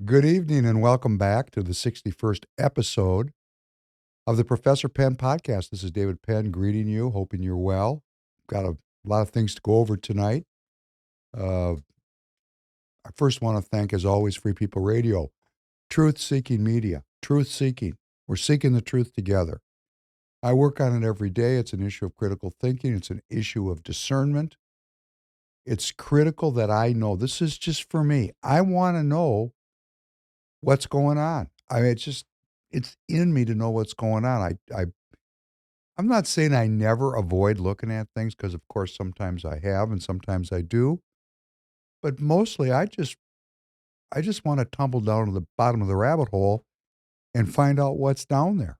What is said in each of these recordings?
Good evening and welcome back to the 61st episode of the Professor Penn podcast. This is David Penn greeting you, hoping you're well. Got a lot of things to go over tonight. Uh, I first want to thank, as always, Free People Radio, truth seeking media, truth seeking. We're seeking the truth together. I work on it every day. It's an issue of critical thinking, it's an issue of discernment. It's critical that I know this is just for me. I want to know what's going on. I mean, it's in me to know what's going on. I'm not saying I never avoid looking at things because, of course, sometimes I have and sometimes I do. But mostly, I just want to tumble down to the bottom of the rabbit hole and find out what's down there.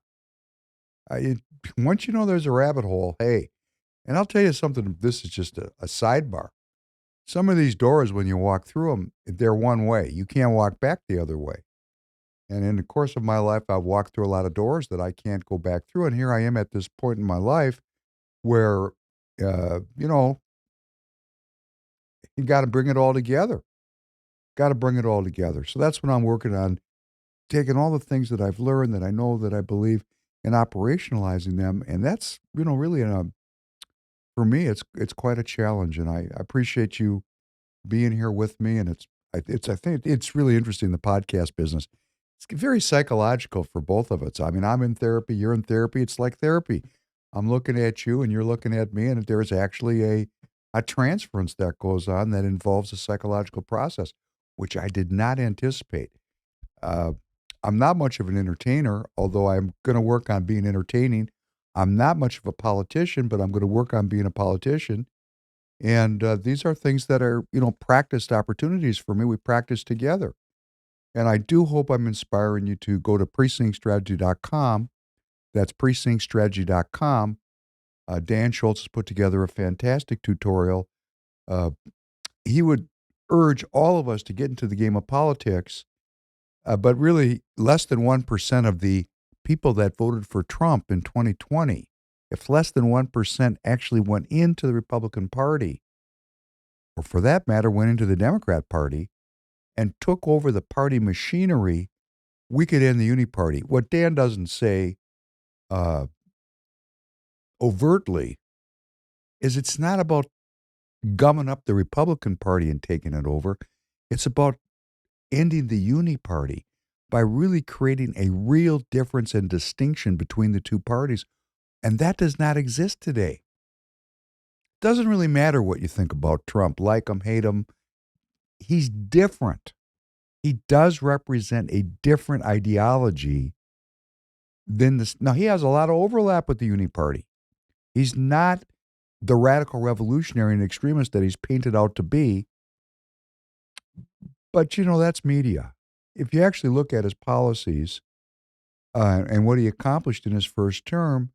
It, once you know there's a rabbit hole, hey, and I'll tell you something. This is just a sidebar. Some of these doors, when you walk through them, they're one way. You can't walk back the other way. And in the course of my life, I've walked through a lot of doors that I can't go back through. And here I am at this point in my life where, you know, you got to bring it all together. Got to bring it all together. So that's what I'm working on, taking all the things that I've learned, that I know, that I believe, and operationalizing them. And that's, really for me, it's quite a challenge. And I appreciate you being here with me. And I think it's really interesting, the podcast business. It's very psychological for both of us. I mean, I'm in therapy, you're in therapy. It's like therapy. I'm looking at you and you're looking at me, and there's actually a transference that goes on that involves a psychological process, which I did not anticipate. Uh, I'm not much of an entertainer, although I'm going to work on being entertaining. I'm not much of a politician, but I'm going to work on being a politician. And these are things that are, practiced opportunities for me. We practice together. And I do hope I'm inspiring you to go to precinctstrategy.com. That's precinctstrategy.com. Dan Schultz has put together a fantastic tutorial. Uh, he would urge all of us to get into the game of politics, but really less than 1% of the people that voted for Trump in 2020, if less than 1% actually went into the Republican Party, or for that matter, went into the Democrat Party and took over the party machinery, we could end the uni party. What Dan doesn't say uh, overtly is it's not about gumming up the Republican Party and taking it over. It's about ending the uni party by really creating a real difference and distinction between the two parties. And that does not exist today. Doesn't really matter what you think about Trump, like him, hate him. He's different. He does represent a different ideology than this. Now, he has a lot of overlap with the uni party. He's not the radical revolutionary and extremist that he's painted out to be. But, that's media. If you actually look at his policies and what he accomplished in his first term,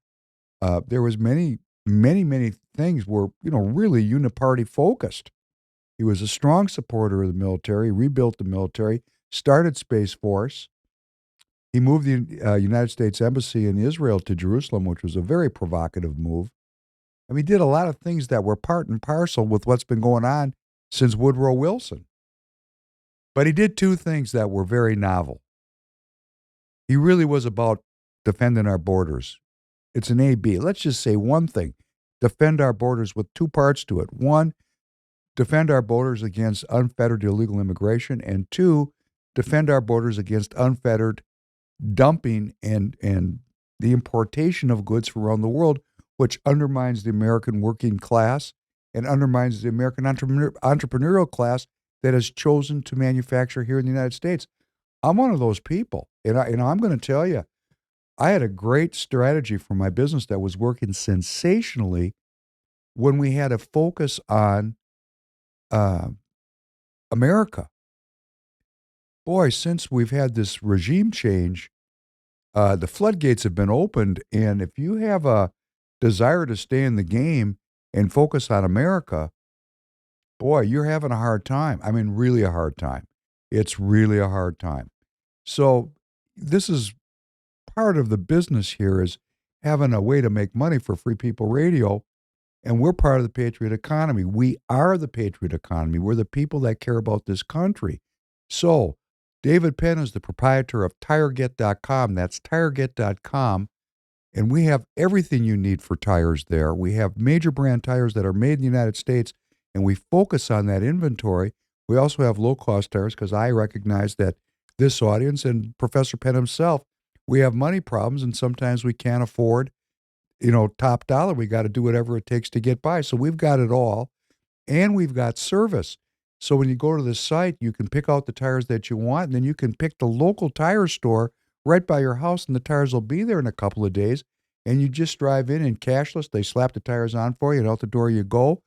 there was many things were, really uniparty focused. He was a strong supporter of the military, rebuilt the military, started Space Force. He moved the United States Embassy in Israel to Jerusalem, which was a very provocative move. I mean, he did a lot of things that were part and parcel with what's been going on since Woodrow Wilson. But he did two things that were very novel. He really was about defending our borders. It's an A-B. Let's just say one thing: defend our borders, with two parts to it. One, defend our borders against unfettered illegal immigration, and two, defend our borders against unfettered dumping and the importation of goods from around the world, which undermines the American working class and undermines the American entrepreneurial class that has chosen to manufacture here in the United States. I'm one of those people, and I'm going to tell you, I had a great strategy for my business that was working sensationally when we had a focus on uh, America. Boy, since we've had this regime change, the floodgates have been opened, and if you have a desire to stay in the game and focus on America, boy, you're having a hard time. I mean, really a hard time. It's really a hard time. So this is part of the business here, is having a way to make money for Free People Radio, and we're part of the Patriot economy. We are the Patriot economy. We're the people that care about this country. So David Penn is the proprietor of Tireget.com. That's Tireget.com. And we have everything you need for tires there. We have major brand tires that are made in the United States, and we focus on that inventory. We also have low-cost tires because I recognize that this audience and Professor Penn himself, we have money problems, and sometimes we can't afford, top dollar. We got to do whatever it takes to get by. So we've got it all, and we've got service. So when you go to the site, you can pick out the tires that you want, and then you can pick the local tire store right by your house, and the tires will be there in a couple of days. And you just drive in and cashless. They slap the tires on for you, and out the door you go.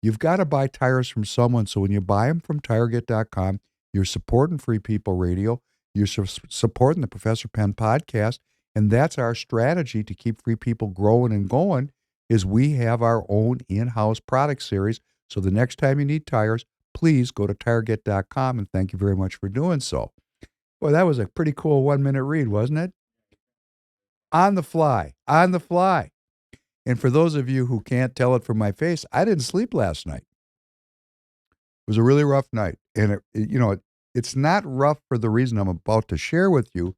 You've got to buy tires from someone. So when you buy them from Tireget.com, you're supporting Free People Radio. You're supporting the Professor Penn podcast. And that's our strategy to keep Free People growing and going is we have our own in-house product series. So the next time you need tires, please go to Tireget.com, and thank you very much for doing so. Well, that was a pretty cool 1-minute read, wasn't it? On the fly, on the fly. And for those of you who can't tell it from my face, I didn't sleep last night. It was a really rough night. And, it's not rough for the reason I'm about to share with you.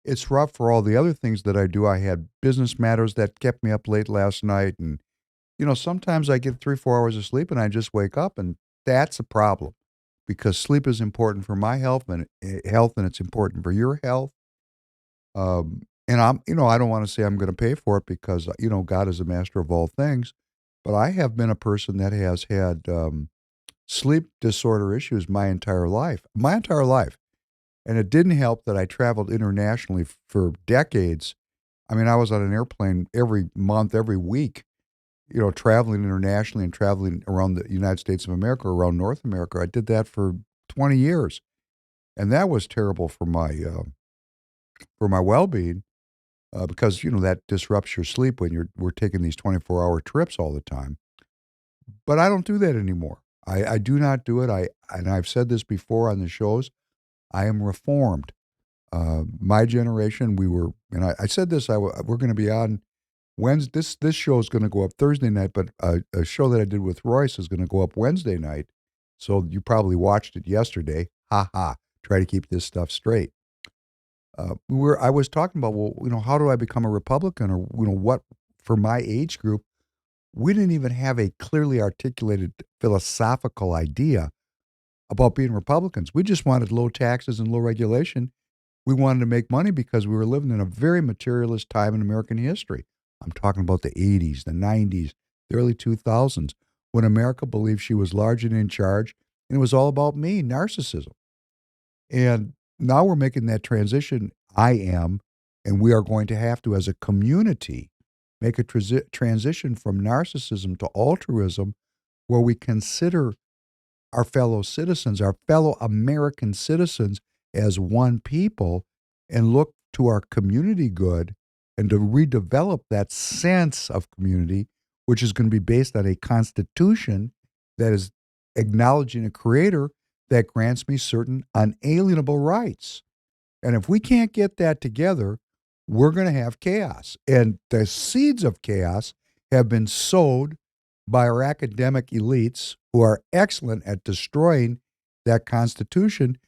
It's rough for all the other things that I do. I had business matters that kept me up late last night. And, sometimes I get 3-4 hours of sleep and I just wake up, and that's a problem because sleep is important for my health and it's important for your health. And I don't want to say I'm going to pay for it because, God is a master of all things, but I have been a person that has had sleep disorder issues my entire life. And it didn't help that I traveled internationally for decades. I mean, I was on an airplane every month, every week, traveling internationally and traveling around the United States of America, around North America. I did that for 20 years. And that was terrible for my well-being. Because, that disrupts your sleep when we're taking these 24-hour trips all the time. But I don't do that anymore. I do not do it. And I've said this before on the shows, I am reformed. My generation, and I said this, we're going to be on Wednesday. This show is going to go up Thursday night, but a show that I did with Royce is going to go up Wednesday night. So you probably watched it yesterday. Ha ha. Try to keep this stuff straight. I was talking about, how do I become a Republican, or, what for my age group? We didn't even have a clearly articulated philosophical idea about being Republicans. We just wanted low taxes and low regulation. We wanted to make money because we were living in a very materialist time in American history. I'm talking about the 80s, the 90s, the early 2000s, when America believed she was large and in charge, and it was all about me, narcissism. And now we're making that transition. I am, and we are going to have to, as a community, make a transition from narcissism to altruism, where we consider our fellow citizens, our fellow American citizens, as one people and look to our community good and to redevelop that sense of community, which is going to be based on a constitution that is acknowledging a creator that grants me certain unalienable rights. And if we can't get that together, we're going to have chaos. And the seeds of chaos have been sowed by our academic elites who are excellent at destroying that Constitution,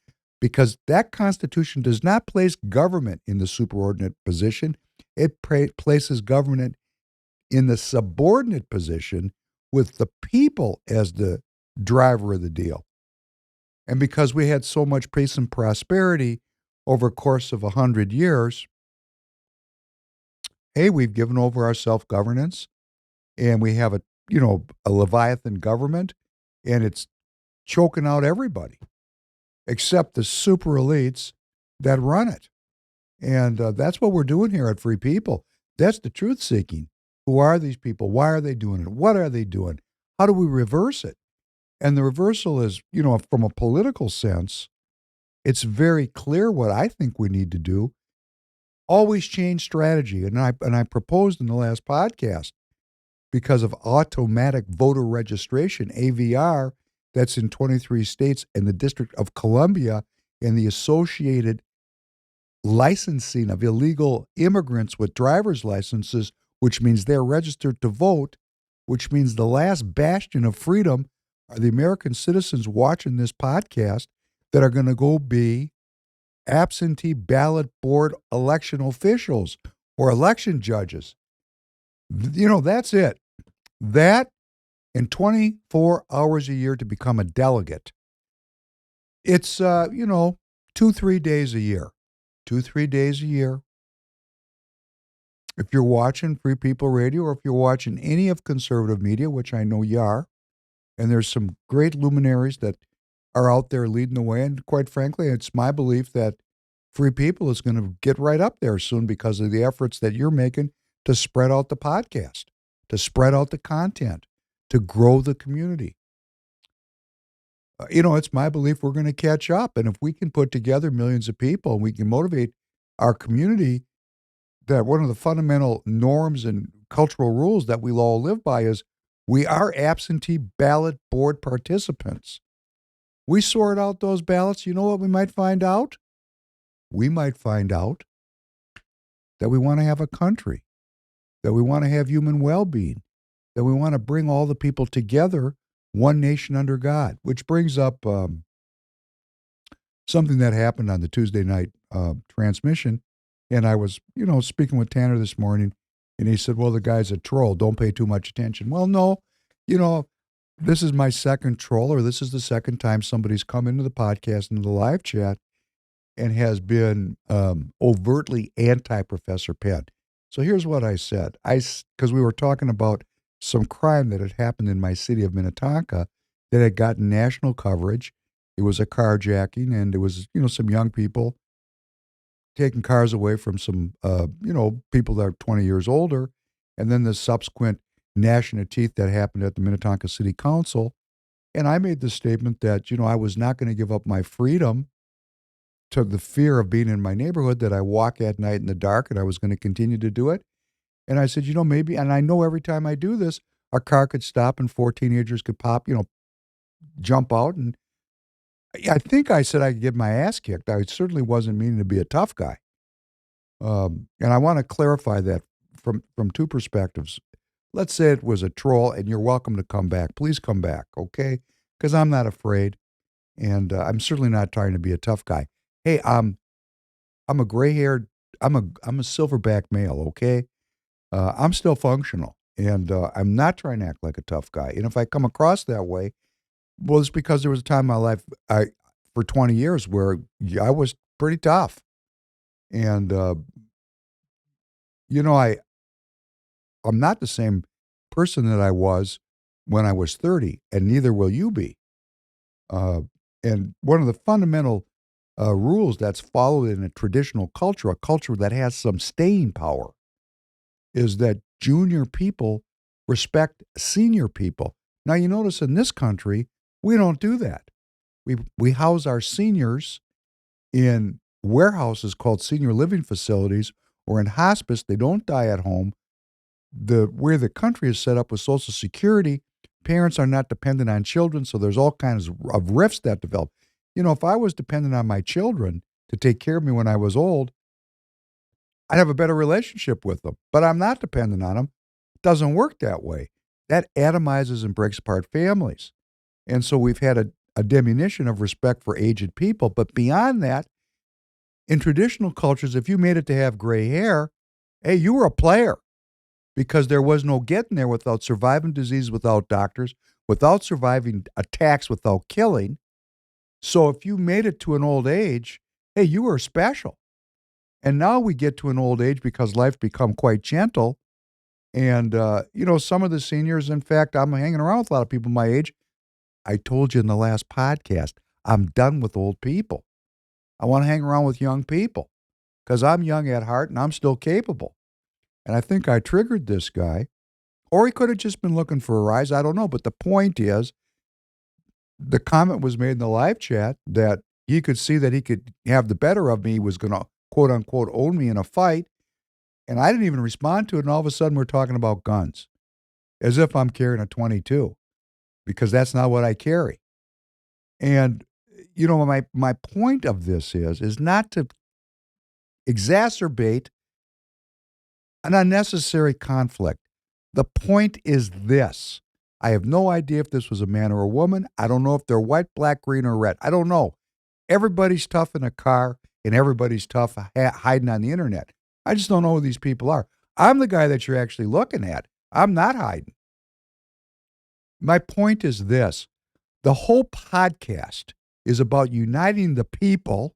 because that Constitution does not place government in the superordinate position. It places government in the subordinate position with the people as the driver of the deal. And because we had so much peace and prosperity over a course of 100 years, hey, we've given over our self-governance, and we have a Leviathan government, and it's choking out everybody except the super elites that run it. And that's what we're doing here at Free People. That's the truth seeking. Who are these people? Why are they doing it? What are they doing? How do we reverse it? And the reversal is, from a political sense, it's very clear what I think we need to do. Always change strategy. And I proposed in the last podcast, because of automatic voter registration, AVR, that's in 23 states and the District of Columbia, and the associated licensing of illegal immigrants with driver's licenses, which means they're registered to vote, which means the last bastion of freedom are the American citizens watching this podcast that are going to go be absentee ballot board election officials or election judges. That's it. That and 24 hours a year to become a delegate. It's, 2, 3 days a year. 2, 3 days a year. If you're watching Free People Radio or if you're watching any of conservative media, which I know you are, and there's some great luminaries that are out there leading the way. And quite frankly, it's my belief that Free People is going to get right up there soon because of the efforts that you're making to spread out the podcast, to spread out the content, to grow the community. It's my belief we're going to catch up. And if we can put together millions of people and we can motivate our community, that one of the fundamental norms and cultural rules that we'll all live by is we are absentee ballot board participants. We sort out those ballots. You know what we might find out? We might find out that we want to have a country, that we want to have human well-being, that we want to bring all the people together, one nation under God, which brings up something that happened on the Tuesday night transmission. And I was, speaking with Tanner this morning, and he said, well, the guy's a troll. Don't pay too much attention. Well, no, this is my second troll, or this is the second time somebody's come into the podcast, into the live chat, and has been overtly anti-Professor Penn. So here's what I said. Because we were talking about some crime that had happened in my city of Minnetonka that had gotten national coverage. It was a carjacking, and it was, some young people taking cars away from some, people that are 20 years older, and then the subsequent gnashing of teeth that happened at the Minnetonka City Council. And I made the statement that, I was not going to give up my freedom to the fear of being in my neighborhood, that I walk at night in the dark, and I was going to continue to do it. And I said, maybe, and I know every time I do this, a car could stop and 4 teenagers could jump out. And I think I said I could get my ass kicked. I certainly wasn't meaning to be a tough guy. And I want to clarify that from two perspectives. Let's say it was a troll, and you're welcome to come back. Please come back, okay? Because I'm not afraid, and I'm certainly not trying to be a tough guy. Hey, I'm a gray-haired, I'm a silverback male, okay? I'm still functional, and I'm not trying to act like a tough guy. And if I come across that way, well, it's because there was a time in my life, for 20 years, where I was pretty tough. And, I'm not the same person that I was when I was 30, and neither will you be. And one of the fundamental rules that's followed in a traditional culture, a culture that has some staying power, is that junior people respect senior people. Now, you notice in this country, we don't do that. We house our seniors in warehouses called senior living facilities or in hospice. They don't die at home. Where the country is set up with Social Security, parents are not dependent on children, so there's all kinds of rifts that develop. If I was dependent on my children to take care of me when I was old, I'd have a better relationship with them. But I'm not dependent on them. It doesn't work that way. That atomizes and breaks apart families. And so we've had a diminution of respect for aged people. But beyond that, in traditional cultures, if you made it to have gray hair, hey, you were a player, because there was no getting there without surviving disease, without doctors, without surviving attacks, without killing. So if you made it to an old age, hey, you were special. And now we get to an old age because life become quite gentle. And, some of the seniors, in fact, I'm hanging around with a lot of people my age. I told you in the last podcast, I'm done with old people. I want to hang around with young people because I'm young at heart and I'm still capable. And I think I triggered this guy, or he could have just been looking for a rise. I don't know. But the point is, the comment was made in the live chat that he could see that he could have the better of me. He was going to, quote unquote, own me in a fight. And I didn't even respond to it. And all of a sudden we're talking about guns as if I'm carrying a 22, because that's not what I carry. And, my point of this is not to exacerbate an unnecessary conflict. The point is this. I have no idea if this was a man or a woman. I don't know if they're white, black, green, or red. I don't know. Everybody's tough in a car. and everybody's tough hiding on the internet. I just don't know who these people are. I'm the guy that you're actually looking at. I'm not hiding. My point is this. The whole podcast is about uniting the people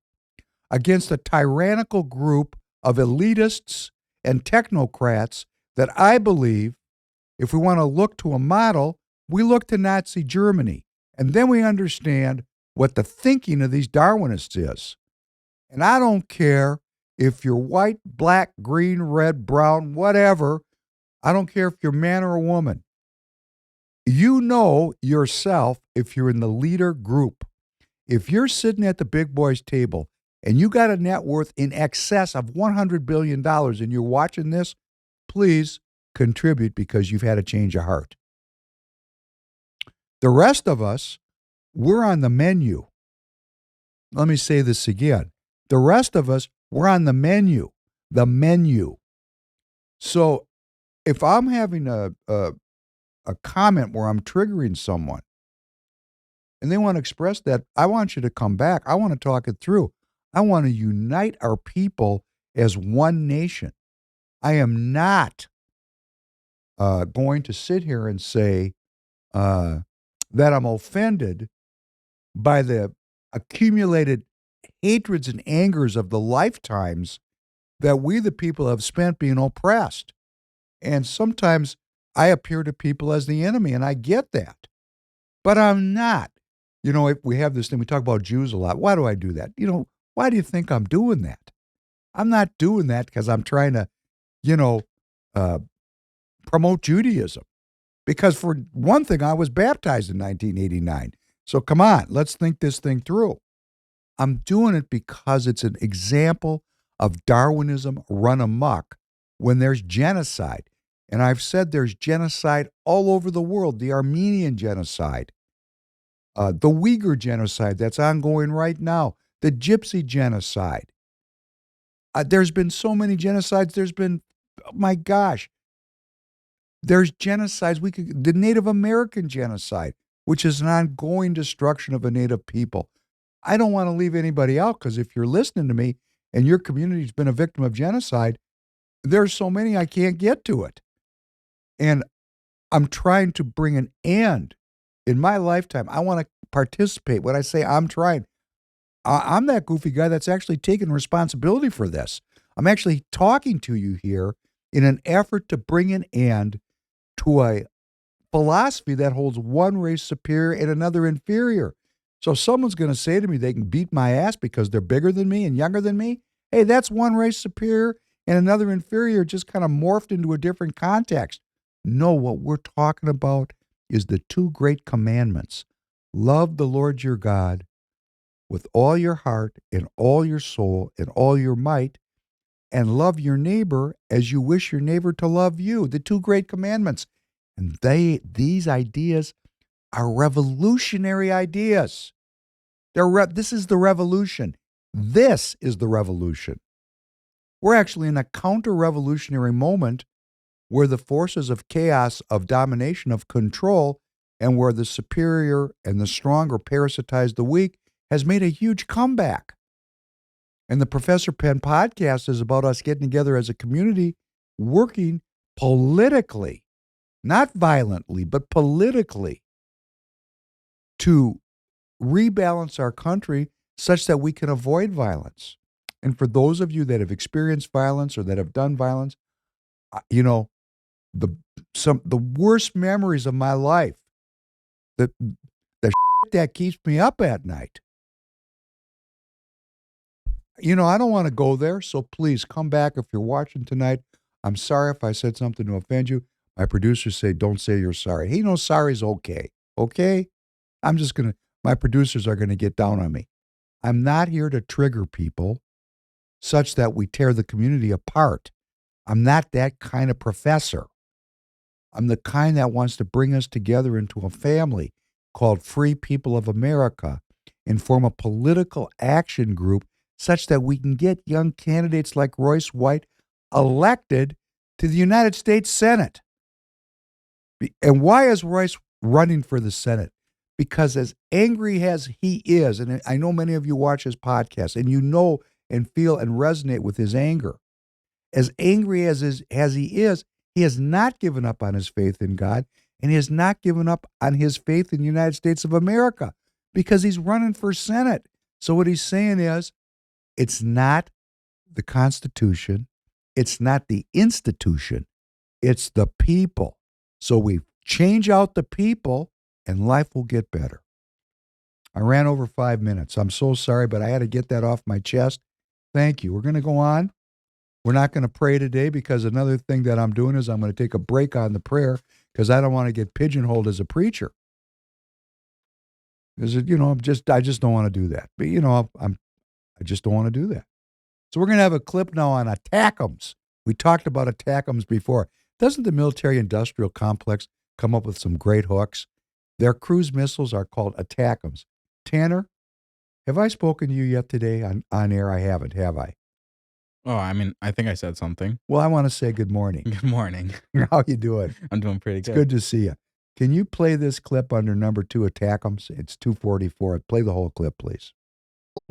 against a tyrannical group of elitists and technocrats that I believe, if we want to look to a model, we look to Nazi Germany. And then we understand what the thinking of these Darwinists is. And I don't care if you're white, black, green, red, brown, whatever. I don't care if you're man or a woman. You know yourself if you're in the leader group. If you're sitting at the big boys table and you got a net worth in excess of $100 billion and you're watching this, please contribute because you've had a change of heart. The rest of us, we're on the menu. Let me say this again. The rest of us, we're on the menu. The menu. So if I'm having a comment where I'm triggering someone and they want to express that, I want you to come back. I want to talk it through. I want to unite our people as one nation. I am not going to sit here and say that I'm offended by the accumulated hatreds and angers of the lifetimes that we, the people, have spent being oppressed. And sometimes I appear to people as the enemy, and I get that. But I'm not. You know, if we have this thing, we talk about Jews a lot. Why do I do that? You know, why do you think I'm doing that? I'm not doing that because I'm trying to, promote Judaism. Because for one thing, I was baptized in 1989. So come on, let's think this thing through. I'm doing it because it's an example of Darwinism run amok when there's genocide. And I've said there's genocide all over the world, the Armenian genocide, the Uyghur genocide that's ongoing right now, the Gypsy genocide. There's been so many genocides. There's been, oh my gosh, there's genocides. The Native American genocide, which is an ongoing destruction of a Native people. I don't want to leave anybody out because if you're listening to me and your community's been a victim of genocide, there's so many I can't get to it. And I'm trying to bring an end in my lifetime. I want to participate. When I say I'm trying, I'm that goofy guy that's actually taking responsibility for this. I'm actually talking to you here in an effort to bring an end to a philosophy that holds one race superior and another inferior. So if someone's going to say to me they can beat my ass because they're bigger than me and younger than me, hey, that's one race superior and another inferior, just kind of morphed into a different context. No, what we're talking about is the two great commandments. Love the Lord your God with all your heart and all your soul and all your might, and love your neighbor as you wish your neighbor to love you. The two great commandments. And these ideas are revolutionary ideas. This is the revolution. This is the revolution. We're actually in a counter-revolutionary moment where the forces of chaos, of domination, of control, and where the superior and the stronger parasitize the weak has made a huge comeback. And the Professor Penn podcast is about us getting together as a community, working politically, not violently, but politically, to rebalance our country such that we can avoid violence. And for those of you that have experienced violence or that have done violence, the worst memories of my life, the shit that keeps me up at night. I don't want to go there, so please come back if you're watching tonight. I'm sorry if I said something to offend you. My producers say, don't say you're sorry. Hey, sorry's okay. Okay? My producers are going to get down on me. I'm not here to trigger people such that we tear the community apart. I'm not that kind of professor. I'm the kind that wants to bring us together into a family called Free People of America and form a political action group such that we can get young candidates like Royce White elected to the United States Senate. And why is Royce running for the Senate? Because as angry as he is, and I know many of you watch his podcast, and and feel and resonate with his anger. As angry as he has not given up on his faith in God, and he has not given up on his faith in the United States of America because he's running for Senate. So what he's saying is, it's not the Constitution, it's not the institution, it's the people. So we change out the people and life will get better. I ran over 5 minutes. I'm so sorry, but I had to get that off my chest. Thank you. We're going to go on. We're not going to pray today because another thing that I'm doing is I'm going to take a break on the prayer because I don't want to get pigeonholed as a preacher. Because, I just don't want to do that. But, I just don't want to do that. So we're going to have a clip now on ATACMS. We talked about ATACMS before. Doesn't the military-industrial complex come up with some great hooks? Their cruise missiles are called ATACMS. Tanner, have I spoken to you yet today on air? I haven't, have I? Oh, I mean, I think I said something. Well, I want to say good morning. Good morning. How you doing? I'm doing pretty It's good. good to see you. Can you play this clip under number 2, ATACMS? It's 244. Play the whole clip, please.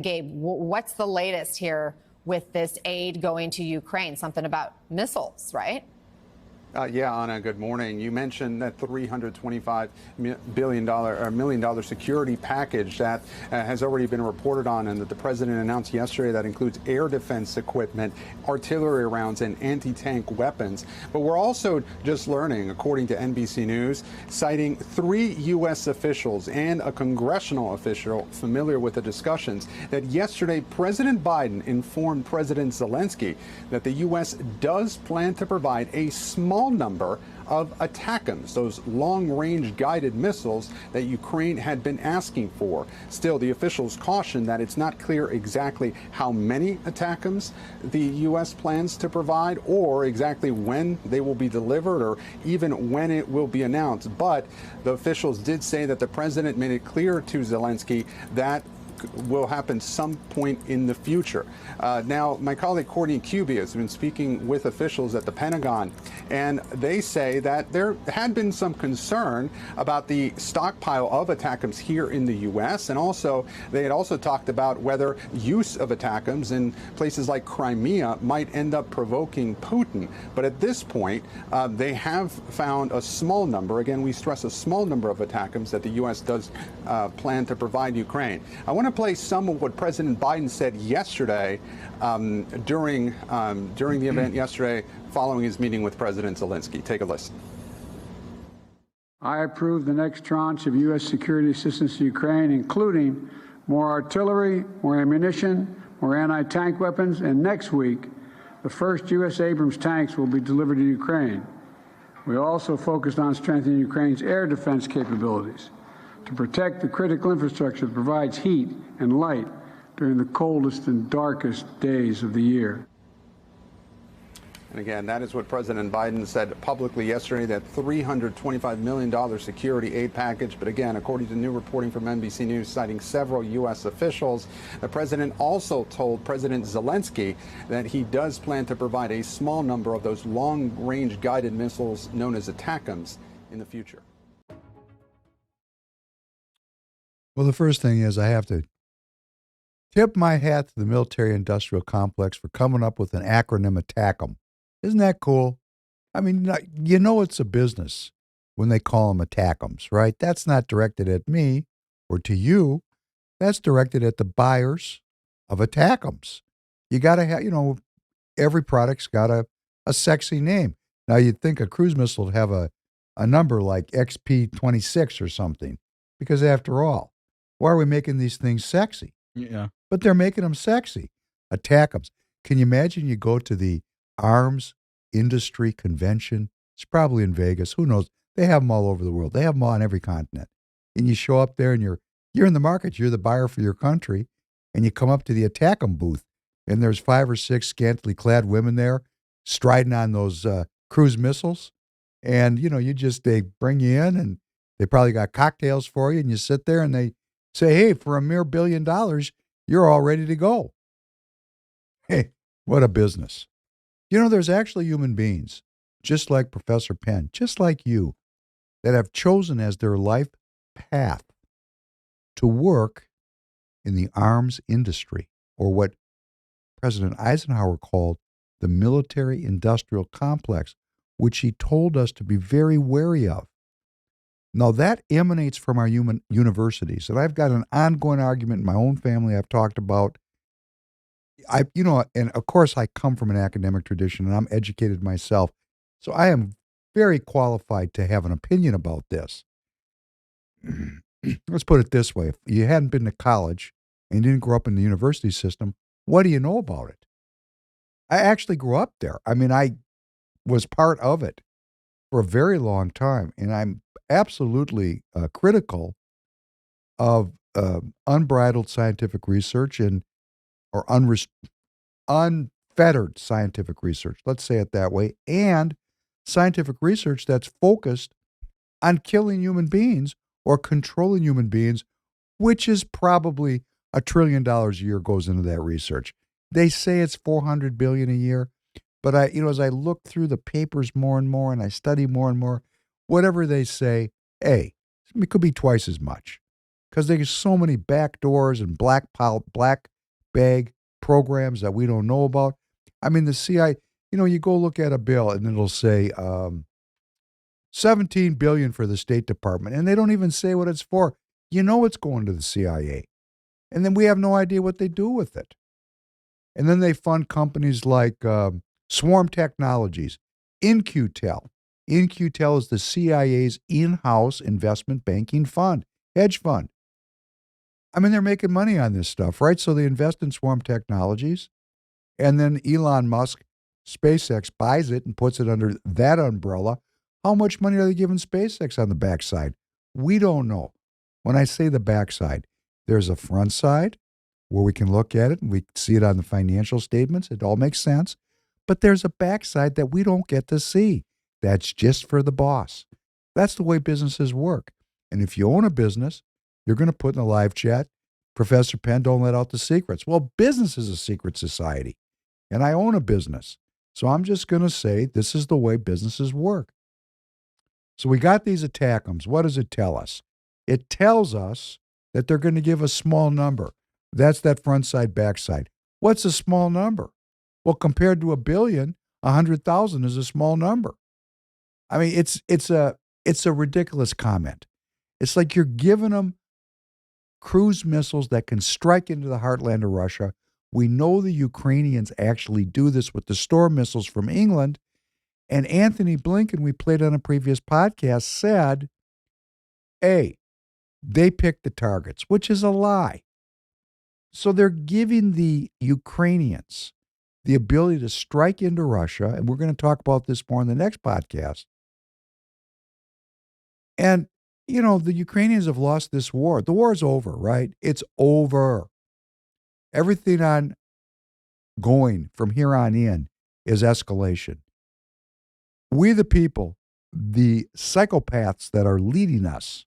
Gabe, what's the latest here with this aid going to Ukraine? Something about missiles, right? Yeah, Anna, good morning. You mentioned that $325 million security package that has already been reported on and that the president announced yesterday that includes air defense equipment, artillery rounds, and anti-tank weapons. But we're also just learning, according to NBC News, citing 3 U.S. officials and a congressional official familiar with the discussions, that yesterday President Biden informed President Zelensky that the U.S. does plan to provide a small number of ATACMS, those long-range guided missiles that Ukraine had been asking for. Still, the officials caution that it's not clear exactly how many ATACMS the U.S. plans to provide or exactly when they will be delivered or even when it will be announced. But the officials did say that the president made it clear to Zelensky that will happen some point in the future. Now, my colleague Courtney Cubie has been speaking with officials at the Pentagon, and they say that there had been some concern about the stockpile of ATACMS here in the U.S., and also they had also talked about whether use of ATACMS in places like Crimea might end up provoking Putin. But at this point, they have found a small number, again, we stress a small number of ATACMS that the U.S. does plan to provide Ukraine. I want to play some of what President Biden said yesterday during the event yesterday following his meeting with President Zelensky. Take a listen. I approve the next tranche of U.S. security assistance to Ukraine, including more artillery, more ammunition, more anti-tank weapons, and next week, the first U.S. Abrams tanks will be delivered to Ukraine. We also focused on strengthening Ukraine's air defense capabilities to protect the critical infrastructure that provides heat and light during the coldest and darkest days of the year. And again, that is what President Biden said publicly yesterday, that $325 million security aid package. But again, according to new reporting from NBC News, citing several U.S. officials, the president also told President Zelensky that he does plan to provide a small number of those long-range guided missiles known as ATACMS in the future. Well, the first thing is I have to tip my hat to the military-industrial complex for coming up with an acronym ATACM. Isn't that cool? I mean, it's a business when they call them ATACMs, right? That's not directed at me or to you. That's directed at the buyers of ATACMs. You got to have, every product's got a sexy name. Now, you'd think a cruise missile would have a number like XP-26 or something, because after all, why are we making these things sexy? Yeah. But they're making them sexy. ATACMs. Can you imagine you go to the arms industry convention? It's probably in Vegas. Who knows? They have them all over the world. They have them all on every continent. And you show up there and you're in the market. You're the buyer for your country. And you come up to the ATACM booth. And there's 5 or 6 scantily clad women there striding on those cruise missiles. And, they bring you in and they probably got cocktails for you. And you sit there and they say, hey, for a mere $1 billion, you're all ready to go. Hey, what a business. There's actually human beings, just like Professor Penn, just like you, that have chosen as their life path to work in the arms industry, or what President Eisenhower called the military-industrial complex, which he told us to be very wary of. Now, that emanates from our human universities, and I've got an ongoing argument in my own family I've talked about. And of course, I come from an academic tradition, and I'm educated myself, so I am very qualified to have an opinion about this. Let's put it this way. If you hadn't been to college and didn't grow up in the university system, what do you know about it? I actually grew up there. I mean, I was part of it for a very long time, and I'm absolutely critical of unbridled scientific research or unfettered scientific research, let's say it that way, and scientific research that's focused on killing human beings or controlling human beings, which is probably $1 trillion a year goes into that research. They say it's $400 billion a year, but as I look through the papers more and more and I study more and more, whatever they say, it could be twice as much, because there's so many back doors and black bag programs that we don't know about. I mean, the CIA, you go look at a bill and it'll say $17 billion for the State Department, and they don't even say what it's for. It's going to the CIA. And then we have no idea what they do with it. And then they fund companies like Swarm Technologies, InQtel. InQtel is the CIA's in-house investment banking fund, hedge fund. I mean, they're making money on this stuff, right? So they invest in Swarm Technologies, and then Elon Musk, SpaceX, buys it and puts it under that umbrella. How much money are they giving SpaceX on the backside? We don't know. When I say the backside, there's a front side where we can look at it and we see it on the financial statements. It all makes sense. But there's a backside that we don't get to see. That's just for the boss. That's the way businesses work. And if you own a business, you're going to put in the live chat, Professor Penn, don't let out the secrets. Well, business is a secret society, and I own a business. So I'm just going to say this is the way businesses work. So we got these attackums. What does it tell us? It tells us that they're going to give a small number. That's that front side, back side. What's a small number? Well, compared to 1 billion, 100,000 is a small number. I mean, it's a ridiculous comment. It's like you're giving them cruise missiles that can strike into the heartland of Russia. We know the Ukrainians actually do this with the Storm missiles from England. And Anthony Blinken, we played on a previous podcast, said, they picked the targets, which is a lie. So they're giving the Ukrainians the ability to strike into Russia, and we're going to talk about this more in the next podcast. And, the Ukrainians have lost this war. The war is over, right? It's over. Everything on going from here on in is escalation. We, the people, the psychopaths that are leading us,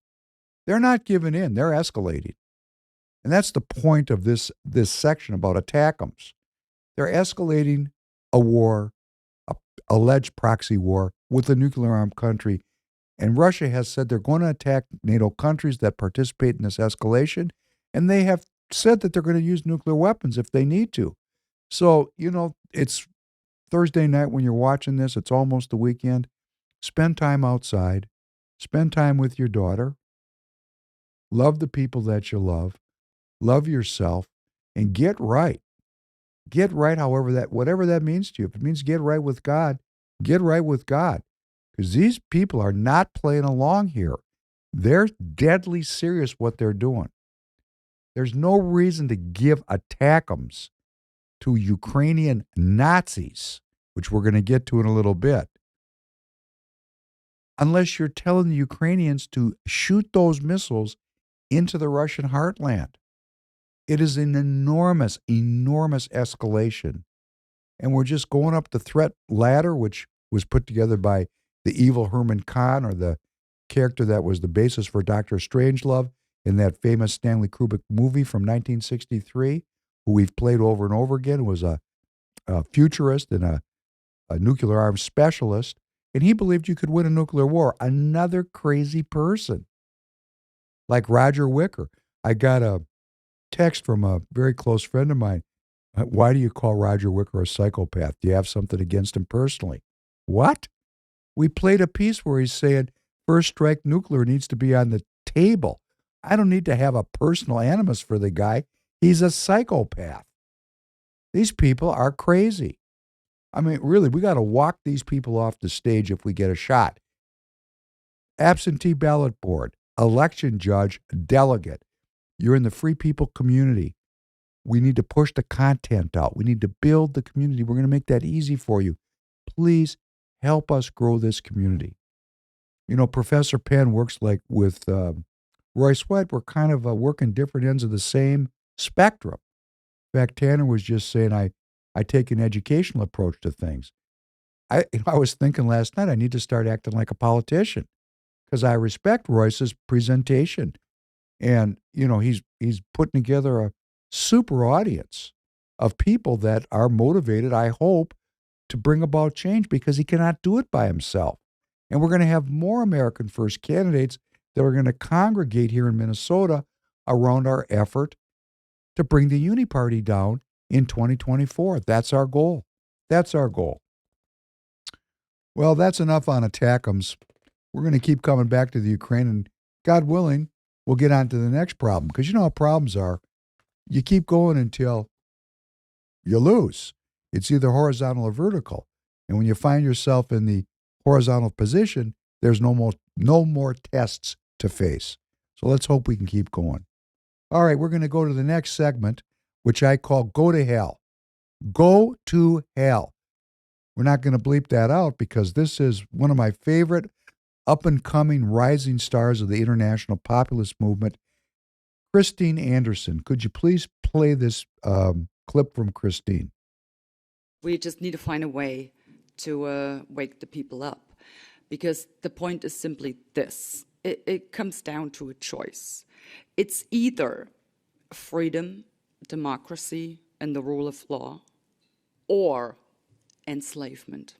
they're not giving in. They're escalating. And that's the point of this section about attackums. They're escalating a war, a alleged proxy war with a nuclear-armed country. And Russia has said they're going to attack NATO countries that participate in this escalation. And they have said that they're going to use nuclear weapons if they need to. So, it's Thursday night when you're watching this. It's almost the weekend. Spend time outside. Spend time with your daughter. Love the people that you love. Love yourself. And get right. Get right whatever that means to you. If it means get right with God, get right with God. Because these people are not playing along here. They're deadly serious what they're doing. There's no reason to give attackums to Ukrainian Nazis, which we're going to get to in a little bit, unless you're telling the Ukrainians to shoot those missiles into the Russian heartland. It is an enormous, enormous escalation. And we're just going up the threat ladder, which was put together by the evil Herman Kahn, or the character that was the basis for Dr. Strangelove in that famous Stanley Kubrick movie from 1963, who we've played over and over again, was a futurist and a nuclear arms specialist, and he believed you could win a nuclear war. Another crazy person, like Roger Wicker. I got a text from a very close friend of mine. Why do you call Roger Wicker a psychopath? Do you have something against him personally? What? We played a piece where he's saying first strike nuclear needs to be on the table. I don't need to have a personal animus for the guy. He's a psychopath. These people are crazy. I mean, really, we got to walk these people off the stage if we get a shot. Absentee ballot board, election judge, delegate. You're in the free people community. We need to push the content out. We need to build the community. We're going to make that easy for you. Please help us grow this community. You know, Professor Penn works like with Roy Sweat. We're kind of working different ends of the same spectrum. In fact, Tanner was just saying I take an educational approach to things. I was thinking last night I need to start acting like a politician because I respect Royce's presentation. And, you know, he's putting together a super audience of people that are motivated, I hope, to bring about change because he cannot do it by himself. And we're going to have more American First candidates that are going to congregate here in Minnesota around our effort to bring the Uni Party down in 2024. That's our goal. That's our goal. Well, that's enough on attackums. We're going to keep coming back to the Ukraine, and God willing, we'll get on to the next problem. Because you know how problems are. You keep going until you lose. It's either horizontal or vertical. And when you find yourself in the horizontal position, there's no more tests to face. So let's hope we can keep going. All right, we're going to go to the next segment, which I call Go to Hell. Go to Hell. We're not going to bleep that out because this is one of my favorite up-and-coming rising stars of the international populist movement, Christine Anderson. Could you please play this clip from Christine? We just need to find a way to wake the people up, because the point is simply this. It comes down to a choice. It's either freedom, democracy, and the rule of law, or enslavement.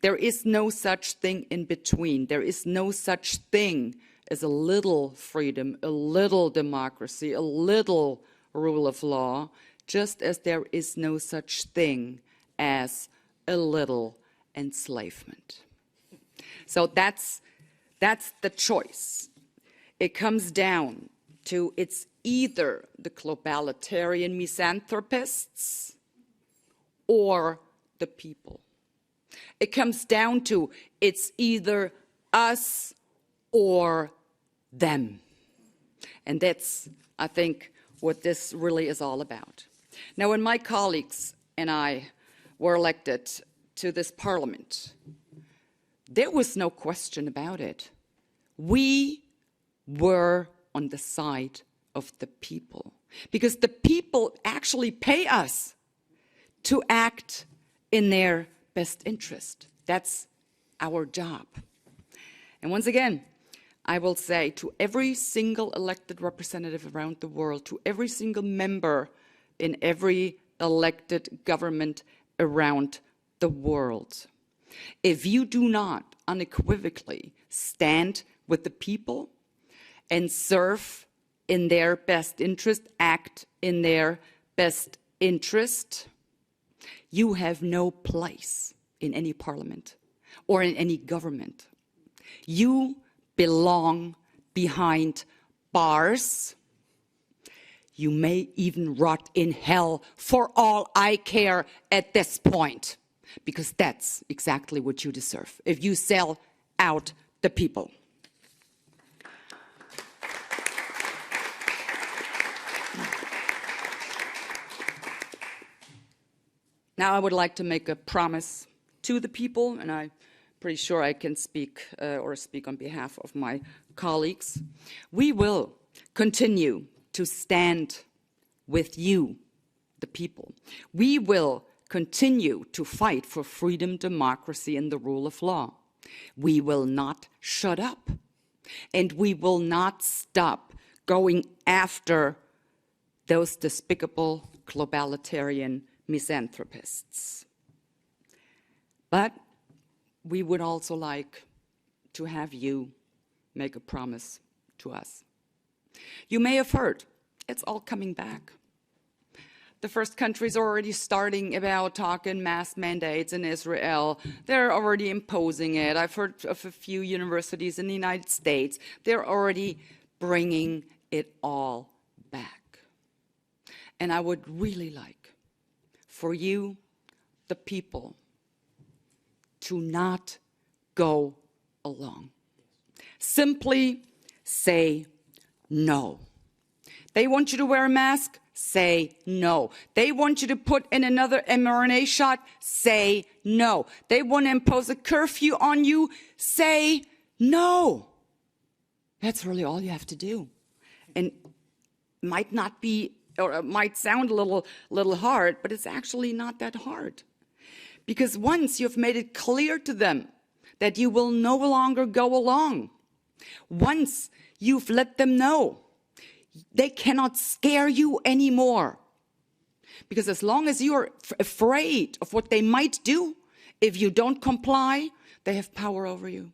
There is no such thing in between. There is no such thing as a little freedom, a little democracy, a little rule of law, just as there is no such thing as a little enslavement. So that's the choice. It comes down to it's either the globalitarian misanthropists or the people. It comes down to it's either us or them. And that's, I think, what this really is all about. Now, when my colleagues and I were elected to this parliament, there was no question about it. We were on the side of the people, because the people actually pay us to act in their best interest. That's our job. And once again, I will say to every single elected representative around the world, to every single member in every elected government around the world, if you do not unequivocally stand with the people and serve in their best interest, act in their best interest, you have no place in any parliament or in any government. You belong behind bars. You may even rot in hell for all I care at this point, because that's exactly what you deserve if you sell out the people. Now I would like to make a promise to the people, and I'm pretty sure I can speak on behalf of my colleagues. We will continue to stand with you, the people. We will continue to fight for freedom, democracy, and the rule of law. We will not shut up, and we will not stop going after those despicable globalitarian misanthropists. But we would also like to have you make a promise to us. You may have heard, it's all coming back. The first countries are already starting about talking mass mandates in Israel. They're already imposing it. I've heard of a few universities in the United States. They're already bringing it all back. And I would really like for you, the people, to not go along. Simply say no. They want you to wear a mask? Say no. They want you to put in another mRNA shot? Say no. They want to impose a curfew on you? Say no. That's really all you have to do. And it might not be, or it might sound a little hard, but it's actually not that hard. Because once you've made it clear to them that you will no longer go along, once you've let them know, they cannot scare you anymore. Because as long as you're afraid of what they might do if you don't comply, they have power over you.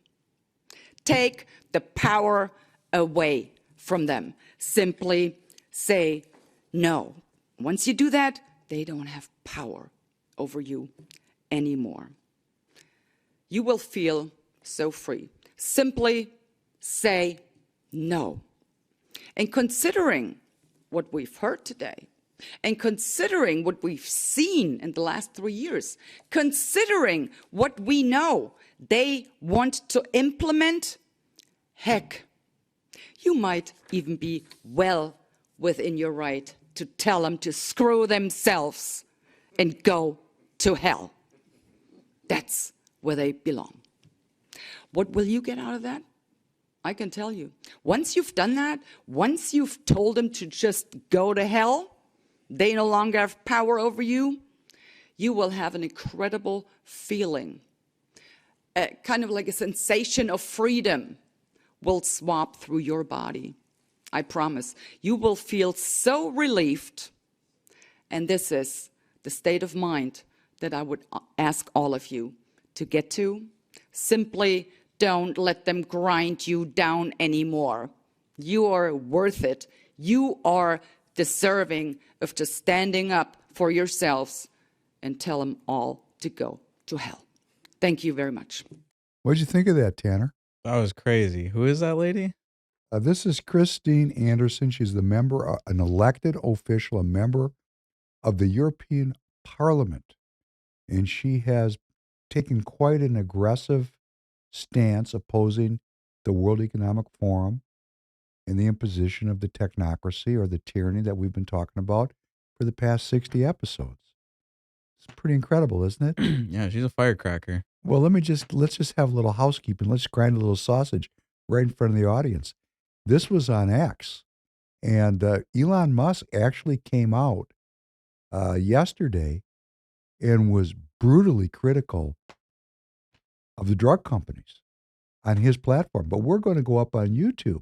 Take the power away from them. Simply say no. Once you do that, they don't have power over you anymore. You will feel so free. Simply say no. And considering what we've heard today, and considering what we've seen in the last 3 years, considering what we know they want to implement, heck, you might even be well within your right to tell them to screw themselves and go to hell. That's where they belong. What will you get out of that? I can tell you. Once you've done that, once you've told them to just go to hell, they no longer have power over you, you will have an incredible feeling. Kind of like a sensation of freedom will swap through your body. I promise. You will feel so relieved. And this is the state of mind that I would ask all of you to get to. Simply don't let them grind you down anymore. You are worth it. You are deserving of just standing up for yourselves and tell them all to go to hell. Thank you very much. What did you think of that, Tanner? That was crazy. Who is that lady? This is Christine Anderson. She's the member, an elected official, a member of the European Parliament. And she has taken quite an aggressive stance opposing the World Economic Forum and the imposition of the technocracy or the tyranny that we've been talking about for the past 60 episodes. It's pretty incredible, isn't it? Yeah, she's a firecracker. Well, let's just have a little housekeeping. Let's grind a little sausage right in front of the audience. This was on X, and Elon Musk actually came out yesterday and was brutally critical of the drug companies on his platform. But we're going to go up on YouTube.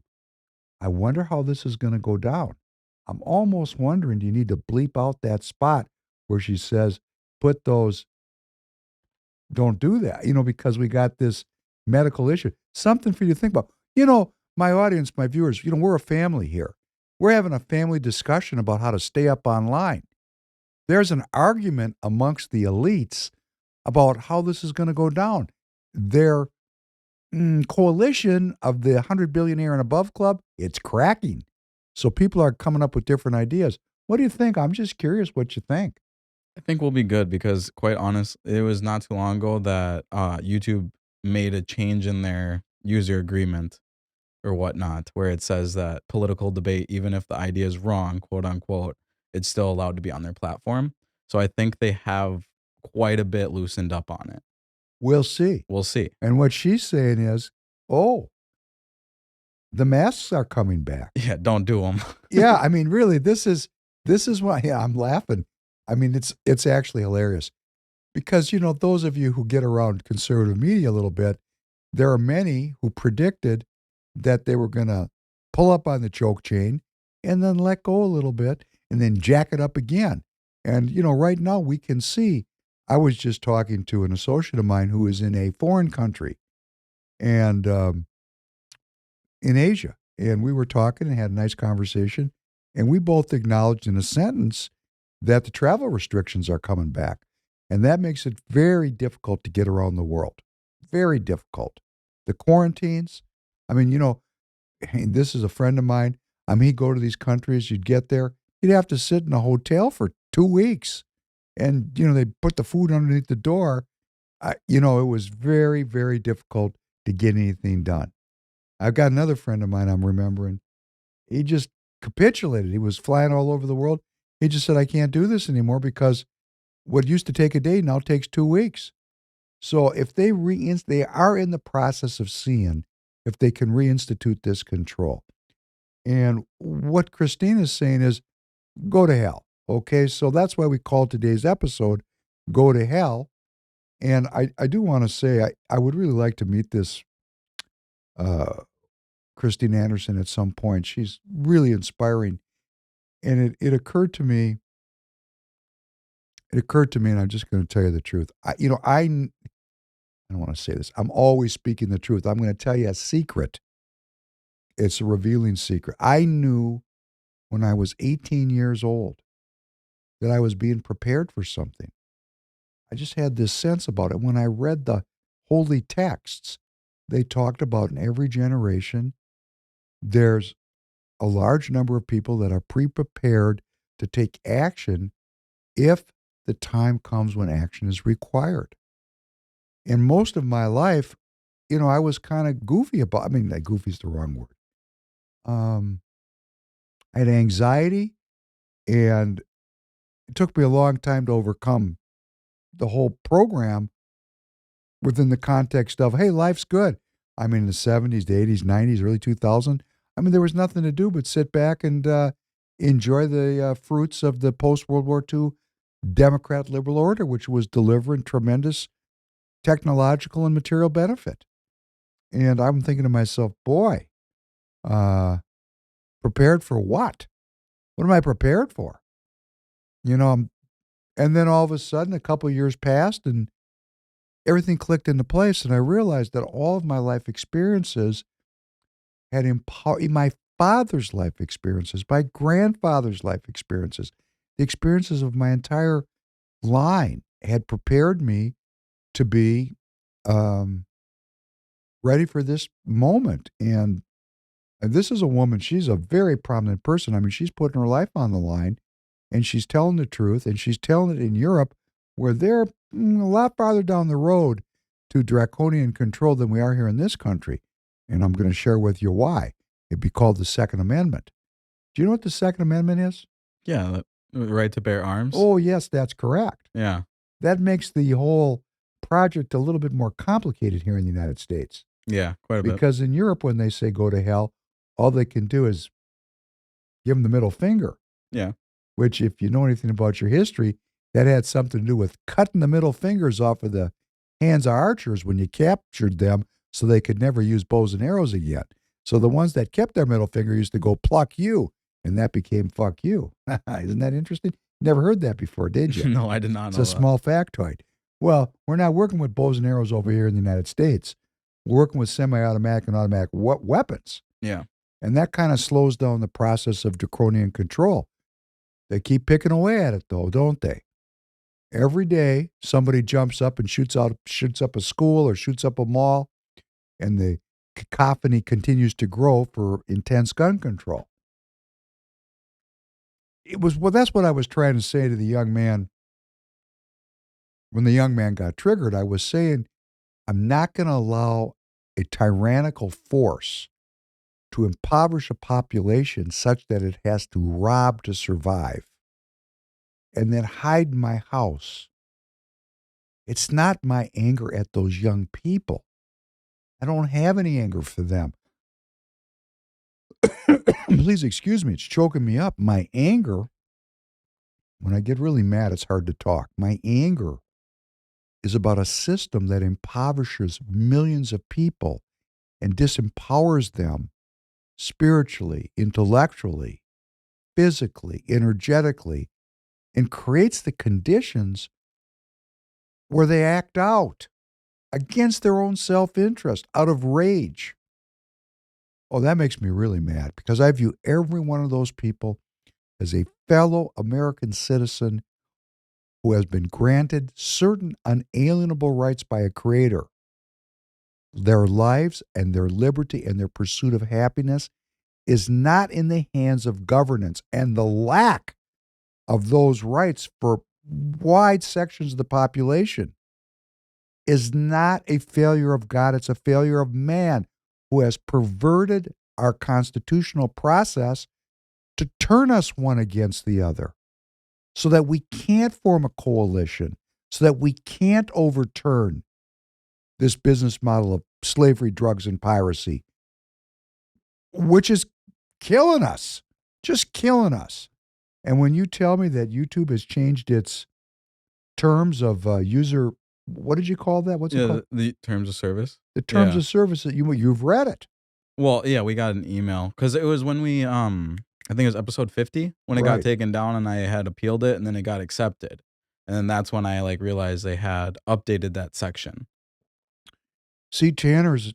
I wonder how this is going to go down. I'm almost wondering, do you need to bleep out that spot where she says, put those, don't do that, because we got this medical issue. Something for you to think about. My audience, my viewers, we're a family here. We're having a family discussion about how to stay up online. There's an argument amongst the elites about how this is going to go down. Their coalition of the 100 billionaire and above club, it's cracking. So people are coming up with different ideas. What do you think? I'm just curious what you think. I think we'll be good because, quite honest, it was not too long ago that YouTube made a change in their user agreement or whatnot, where it says that political debate, even if the idea is wrong, quote unquote, it's still allowed to be on their platform. So I think they have quite a bit loosened up on it. We'll see. We'll see. And what she's saying is, the masks are coming back. Yeah, don't do them. Yeah, I mean, really, this is why. Yeah, I'm laughing. I mean, it's actually hilarious because those of you who get around conservative media a little bit, there are many who predicted that they were going to pull up on the choke chain and then let go a little bit and then jack it up again. And right now we can see. I was just talking to an associate of mine who is in a foreign country and in Asia. And we were talking and had a nice conversation. And we both acknowledged in a sentence that the travel restrictions are coming back. And that makes it very difficult to get around the world. Very difficult. The quarantines, I mean, hey, this is a friend of mine. I mean, he'd go to these countries, you'd get there, he'd have to sit in a hotel for 2 weeks. And, they put the food underneath the door. It was very, very difficult to get anything done. I've got another friend of mine I'm remembering. He just capitulated. He was flying all over the world. He just said, I can't do this anymore because what used to take a day now takes 2 weeks. So if they are in the process of seeing if they can reinstitute this control. And what Christine is saying is, go to hell. Okay, so that's why we called today's episode, Go to Hell. And I do want to say, I would really like to meet this Christine Anderson at some point. She's really inspiring. And it occurred to me, and I'm just going to tell you the truth. I don't want to say this. I'm always speaking the truth. I'm going to tell you a secret. It's a revealing secret. I knew when I was 18 years old that I was being prepared for something. I just had this sense about it. When I read the holy texts, they talked about in every generation, there's a large number of people that are pre-prepared to take action if the time comes when action is required. And most of my life, I was kind of goofy about, goofy is the wrong word. I had anxiety, and it took me a long time to overcome the whole program within the context of, hey, life's good. I mean, in the 70s, the 80s, 90s, early 2000s, there was nothing to do but sit back and enjoy the fruits of the post-World War II Democrat liberal order, which was delivering tremendous technological and material benefit. And I'm thinking to myself, boy, prepared for what? What am I prepared for? And then all of a sudden, a couple of years passed and everything clicked into place. And I realized that all of my life experiences had empowered my father's life experiences, my grandfather's life experiences, the experiences of my entire line had prepared me to be ready for this moment. And this is a woman, she's a very prominent person. She's putting her life on the line and she's telling the truth, and she's telling it in Europe where they're a lot farther down the road to draconian control than we are here in this country. And I'm going to share with you why. It'd be called the Second Amendment. Do you know what the Second Amendment is? Yeah, the right to bear arms. Oh, yes, that's correct. Yeah. That makes the whole project a little bit more complicated here in the United States. Yeah, quite a bit. Because in Europe, when they say go to hell, all they can do is give them the middle finger. Yeah. Which, if you know anything about your history, that had something to do with cutting the middle fingers off of the hands of archers when you captured them so they could never use bows and arrows again. So the ones that kept their middle finger used to go pluck you, and that became fuck you. Isn't that interesting? Never heard that before, did you? No, I did not know It's that. a small factoid. Well, we're not working with bows and arrows over here in the United States. We're working with semi-automatic and automatic weapons. Yeah. And that kind of slows down the process of draconian control. They keep picking away at it, though, don't they? Every day, somebody jumps up and shoots up a school or shoots up a mall, and the cacophony continues to grow for intense gun control. That's what I was trying to say to the young man. When the young man got triggered, I was saying, I'm not going to allow a tyrannical force to impoverish a population such that it has to rob to survive and then hide in my house. It's not my anger at those young people. I don't have any anger for them. Please excuse me, it's choking me up. My anger, when I get really mad, it's hard to talk. My anger is about a system that impoverishes millions of people and disempowers them spiritually, intellectually, physically, energetically, and creates the conditions where they act out against their own self-interest, out of rage. Oh, that makes me really mad because I view every one of those people as a fellow American citizen who has been granted certain unalienable rights by a creator, their lives and their liberty and their pursuit of happiness is not in the hands of governance, and the lack of those rights for wide sections of the population is not a failure of God. It's a failure of man who has perverted our constitutional process to turn us one against the other so that we can't form a coalition, so that we can't overturn this business model of slavery, drugs, and piracy, which is killing us, just killing us. And when you tell me that YouTube has changed its terms of user, what did you call that? What's it called? The terms of service. The terms Yeah. of service that you've read it. Well, yeah, we got an email because it was when we I think it was episode 50 when it got Right. taken down and I had appealed it and then it got accepted. And then that's when I like realized they had updated that section. See, Tanner's,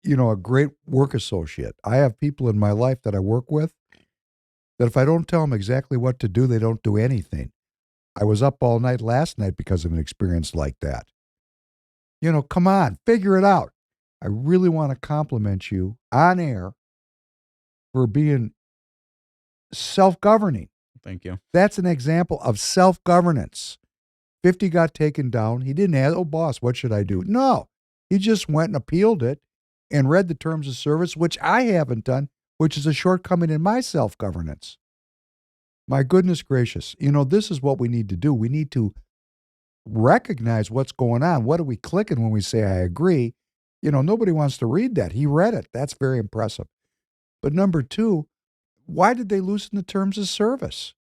a great work associate. I have people in my life that I work with that if I don't tell them exactly what to do, they don't do anything. I was up all night last night because of an experience like that. Come on, figure it out. I really want to compliment you on air for being self-governing. Thank you. That's an example of self-governance. 50 got taken down. He didn't ask, oh, boss, what should I do? No, he just went and appealed it and read the terms of service, which I haven't done, which is a shortcoming in my self-governance. My goodness gracious. This is what we need to do. We need to recognize what's going on. What are we clicking when we say, I agree? Nobody wants to read that. He read it. That's very impressive. But number two, why did they loosen the terms of service?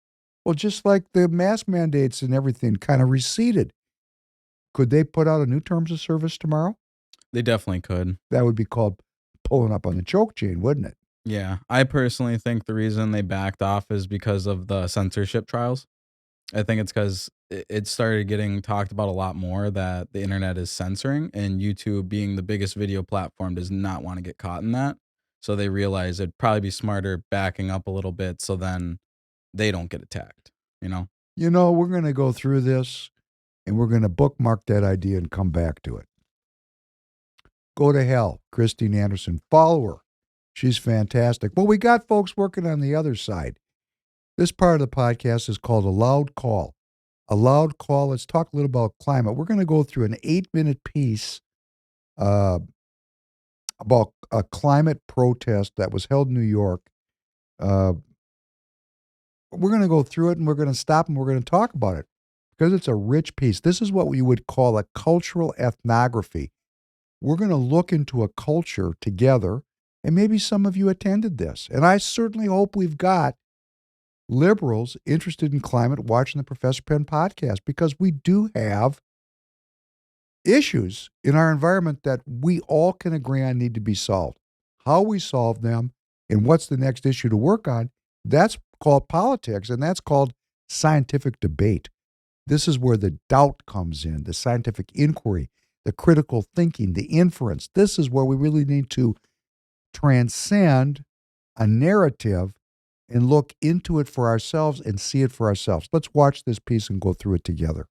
Well, just like the mask mandates and everything kind of receded. Could they put out a new terms of service tomorrow? They definitely could. That would be called pulling up on the choke chain, wouldn't it? Yeah. I personally think the reason they backed off is because of the censorship trials. I think it's because it started getting talked about a lot more that the internet is censoring, and YouTube, being the biggest video platform, does not want to get caught in that. So they realize it'd probably be smarter backing up a little bit so then they don't get attacked, We're going to go through this and we're going to bookmark that idea and come back to it. Go to hell, Christine Anderson. Follow her. She's fantastic. Well, we got folks working on the other side. This part of the podcast is called A Loud Call. A Loud Call. Let's talk a little about climate. We're going to go through an 8-minute piece about a climate protest that was held in New York. We're going to go through it and we're going to stop and we're going to talk about it because it's a rich piece. This is what we would call a cultural ethnography. We're going to look into a culture together, and maybe some of you attended this. And I certainly hope we've got liberals interested in climate watching the Professor Penn podcast, because we do have issues in our environment that we all can agree on need to be solved. How we solve them and what's the next issue to work on, that's called politics, and that's called scientific debate. This is where the doubt comes in, the scientific inquiry, the critical thinking, the inference. This is where we really need to transcend a narrative and look into it for ourselves and see it for ourselves. Let's watch this piece and go through it together.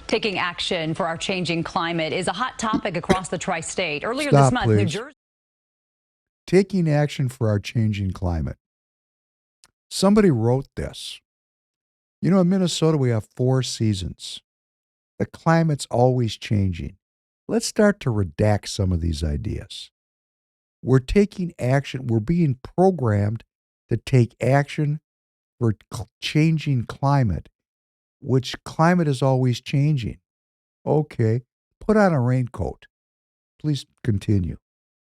Taking action for our changing climate is a hot topic across the tri-state. Earlier Stop, this month, New please. Jersey. Taking action for our changing climate. Somebody wrote this. In Minnesota, we have 4 seasons. The climate's always changing. Let's start to redact some of these ideas. We're taking action. We're being programmed to take action for changing climate, which climate is always changing. Okay, put on a raincoat. Please continue.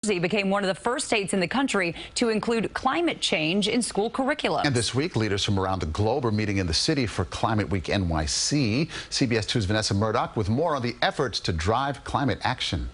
Jersey became one of the first states in the country to include climate change in school curriculum. And this week, leaders from around the globe are meeting in the city for Climate Week NYC. CBS 2's Vanessa Murdoch with more on the efforts to drive climate action.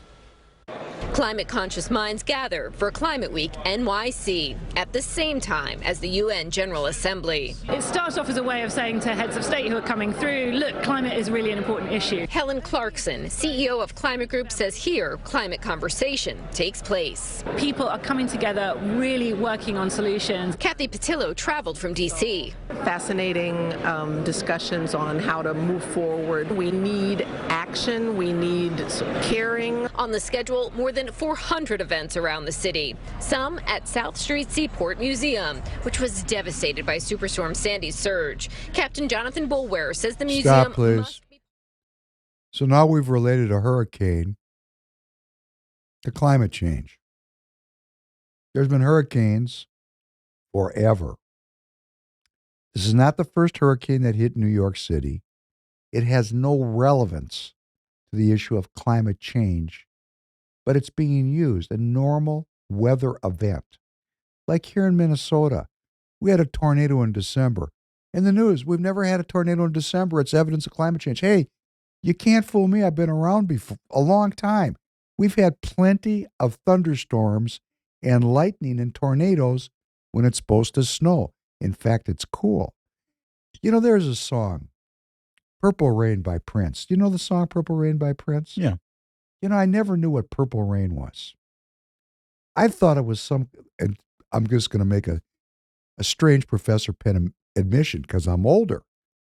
Climate-conscious minds gather for Climate Week NYC at the same time as the UN General Assembly. It starts off as a way of saying to heads of state who are coming through, look, climate is really an important issue. Helen Clarkson, CEO of Climate Group, says here climate conversation takes place. People are coming together, really working on solutions. Kathy Patillo traveled from D.C. Fascinating discussions on how to move forward. We need action. We need caring. On the schedule, more than 400 events around the city, some at South Street Seaport Museum, which was devastated by Superstorm Sandy's surge. Captain Jonathan Bulwer says the museum Stop, please. So now we've related a hurricane to climate change. There's been hurricanes forever. This is not the first hurricane that hit New York City. It has no relevance to the issue of climate change, but it's being used, a normal weather event. Like here in Minnesota, we had a tornado in December. In the news, we've never had a tornado in December. It's evidence of climate change. Hey, you can't fool me. I've been around before a long time. We've had plenty of thunderstorms and lightning and tornadoes when it's supposed to snow. In fact, it's cool. You know, there's a song, Purple Rain by Prince. Do you know the song Purple Rain by Prince? Yeah. You know, I never knew what Purple Rain was. I thought it was and I'm just going to make a strange Professor Penn admission because I'm older.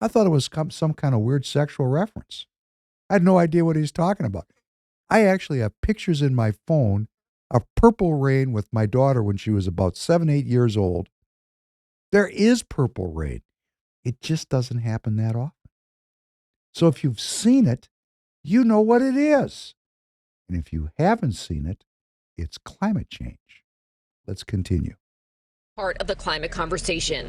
I thought it was some kind of weird sexual reference. I had no idea what he's talking about. I actually have pictures in my phone of Purple Rain with my daughter when she was about 7, 8 years old. There is purple rain. It just doesn't happen that often. So if you've seen it, you know what it is. And if you haven't seen it, it's climate change. Let's continue. Part of the climate conversation.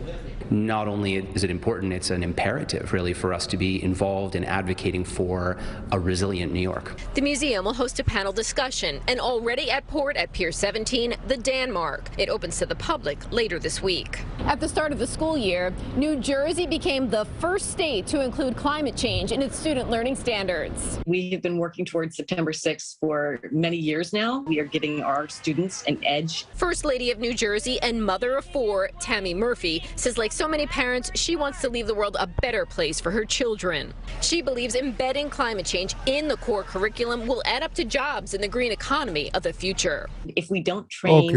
Not only is it important, it's an imperative, really, for us to be involved in advocating for a resilient New York. The museum will host a panel discussion, and already at port at Pier 17, the Danmark. It opens to the public later this week. At the start of the school year, New Jersey became the first state to include climate change in its student learning standards. We have been working towards September 6th for many years now. We are getting our students an edge. First Lady of New Jersey and mother of 4, Tammy Murphy, says like so many parents, she wants to leave the world a better place for her children. She believes embedding climate change in the core curriculum will add up to jobs in the green economy of the future. If we don't train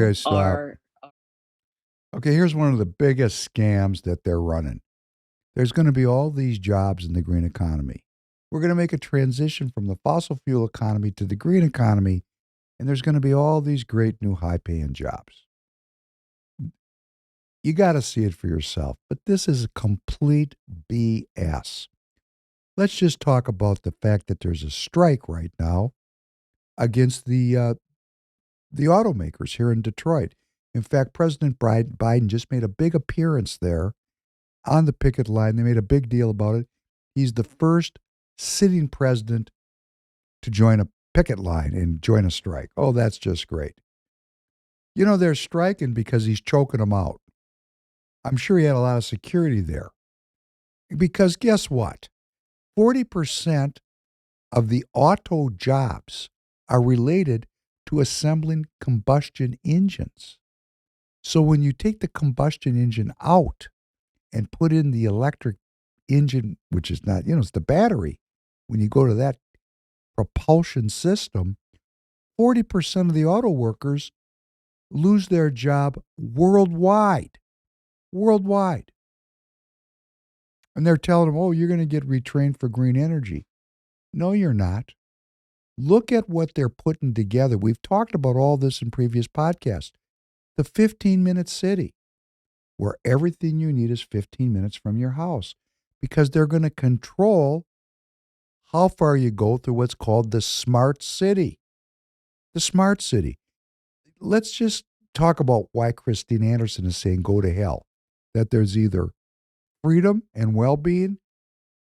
Okay, here's one of the biggest scams that they're running. There's going to be all these jobs in the green economy. We're going to make a transition from the fossil fuel economy to the green economy, and there's going to be all these great new high-paying jobs. You got to see it for yourself, but this is a complete BS. Let's just talk about the fact that there's a strike right now against the automakers here in Detroit. In fact, President Biden just made a big appearance there on the picket line. They made a big deal about it. He's the first sitting president to join a picket line and join a strike. Oh, that's just great. You know, they're striking because he's choking them out. I'm sure he had a lot of security there. Because guess what? 40% of the auto jobs are related to assembling combustion engines. So when you take the combustion engine out and put in the electric engine, which is not, it's the battery, when you go to that propulsion system, 40% of the auto workers lose their job worldwide. Worldwide. And they're telling them, oh, you're going to get retrained for green energy. No, you're not. Look at what they're putting together. We've talked about all this in previous podcasts. The 15-minute city, where everything you need is 15 minutes from your house, because they're going to control how far you go through what's called the smart city. The smart city. Let's just talk about why Christine Anderson is saying go to hell. That there's either freedom and well-being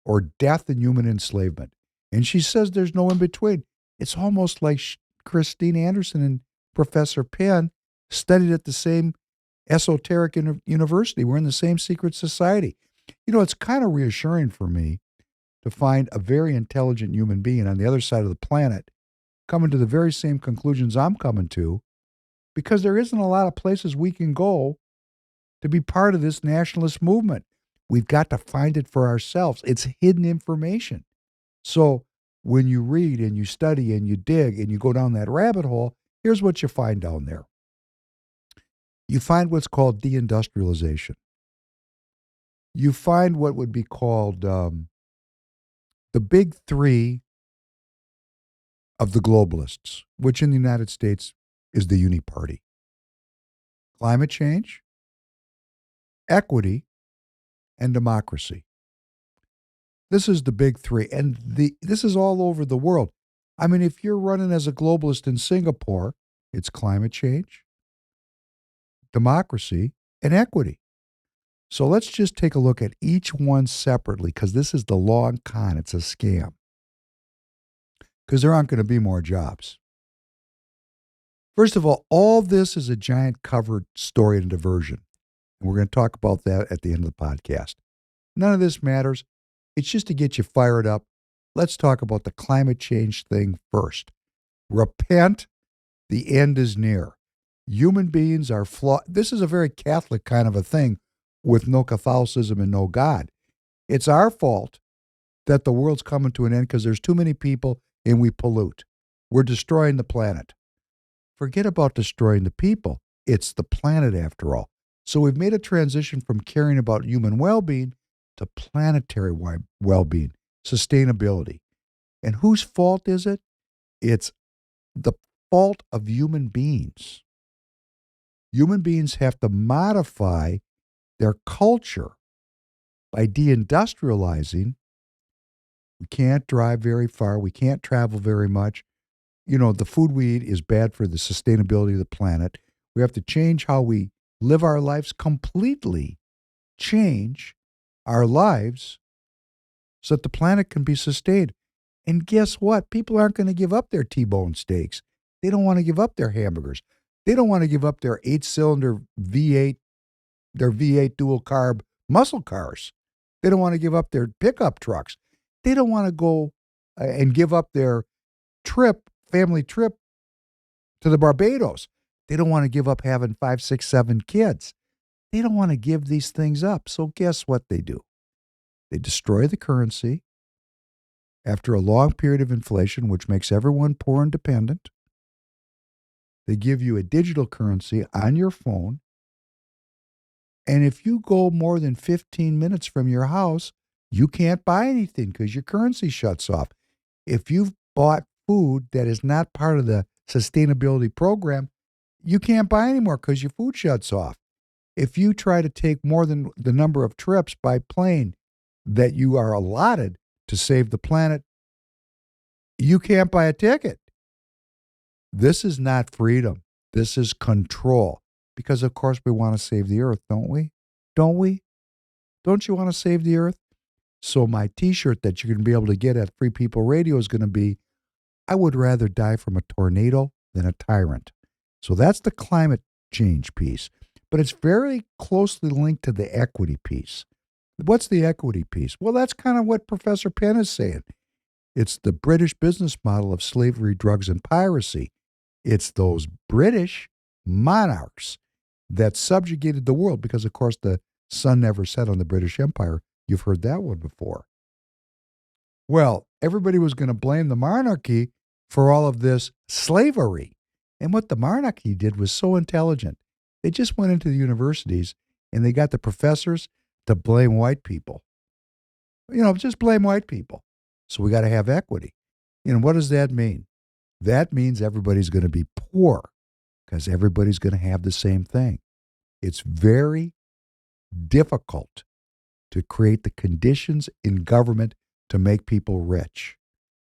or death and human enslavement. And she says there's no in between. It's almost like Christine Anderson and Professor Penn studied at the same esoteric university. We're in the same secret society. You know, it's kind of reassuring for me to find a very intelligent human being on the other side of the planet coming to the very same conclusions I'm coming to, because there isn't a lot of places we can go to be part of this nationalist movement. We've got to find it for ourselves. It's hidden information. So when you read and you study and you dig and you go down that rabbit hole, here's what you find down there. You find what's called deindustrialization. You find what would be called the big three of the globalists, which in the United States is the Uni Party. Climate change, equity, and democracy. This is the big three, and this is all over the world. I mean, if you're running as a globalist in Singapore, it's climate change, democracy, and equity. So let's just take a look at each one separately, because this is the long con. It's a scam. Because there aren't going to be more jobs. First of all this is a giant covered story and diversion. And we're going to talk about that at the end of the podcast. None of this matters. It's just to get you fired up. Let's talk about the climate change thing first. Repent. The end is near. Human beings are flawed. This is a very Catholic kind of a thing with no Catholicism and no God. It's our fault that the world's coming to an end because there's too many people and we pollute. We're destroying the planet. Forget about destroying the people. It's the planet after all. So we've made a transition from caring about human well-being to planetary well-being, sustainability. And whose fault is it? It's the fault of human beings. Human beings have to modify their culture by deindustrializing. We can't drive very far. We can't travel very much. You know, the food we eat is bad for the sustainability of the planet. We have to change how we live our lives completely, change our lives so that the planet can be sustained. And guess what? People aren't going to give up their T-bone steaks. They don't want to give up their hamburgers. They don't want to give up their 8-cylinder V8, their V8 dual carb muscle cars. They don't want to give up their pickup trucks. They don't want to go and give up their family trip to the Barbados. They don't want to give up having 5, 6, 7 kids. They don't want to give these things up. So guess what they do? They destroy the currency after a long period of inflation, which makes everyone poor and dependent. They give you a digital currency on your phone. And if you go more than 15 minutes from your house, you can't buy anything because your currency shuts off. If you've bought food that is not part of the sustainability program, you can't buy anymore because your food shuts off. If you try to take more than the number of trips by plane that you are allotted to save the planet, you can't buy a ticket. This is not freedom. This is control. Because, of course, we want to save the earth, don't we? Don't we? Don't you want to save the earth? So my T-shirt that you're going to be able to get at Free People Radio is going to be, I would rather die from a tornado than a tyrant. So that's the climate change piece. But it's very closely linked to the equity piece. What's the equity piece? Well, that's kind of what Professor Penn is saying. It's the British business model of slavery, drugs, and piracy. It's those British monarchs that subjugated the world because, of course, the sun never set on the British Empire. You've heard that one before. Well, everybody was going to blame the monarchy for all of this slavery. And what the monarchy did was so intelligent. They just went into the universities and they got the professors to blame white people. You know, just blame white people. So we got to have equity. You know, what does that mean? That means everybody's going to be poor because everybody's going to have the same thing. It's very difficult to create the conditions in government to make people rich.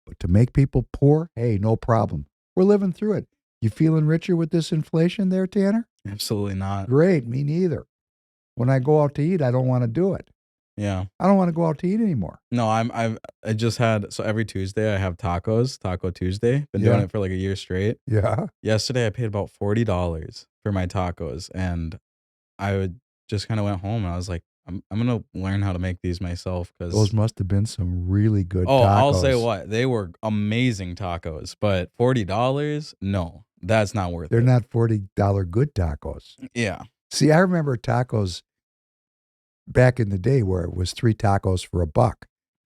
But to make people poor, hey, no problem. We're living through it. You feeling richer with this inflation there, Tanner? Absolutely not. Great, me neither. When I go out to eat, I don't want to do it. Yeah. I don't want to go out to eat anymore. No, I just had, so every Tuesday I have tacos, Taco Tuesday. Been doing it for like a year straight. Yeah. Yesterday I paid about $40 for my tacos, and I would just kind of went home and I was like, I'm gonna learn how to make these myself Those because must have been some really good oh, tacos. I'll say what they were amazing tacos, but $40, no, that's not worth They're it. not $40 good tacos. Yeah, See, I remember tacos back in the day where it was 3 tacos for $1.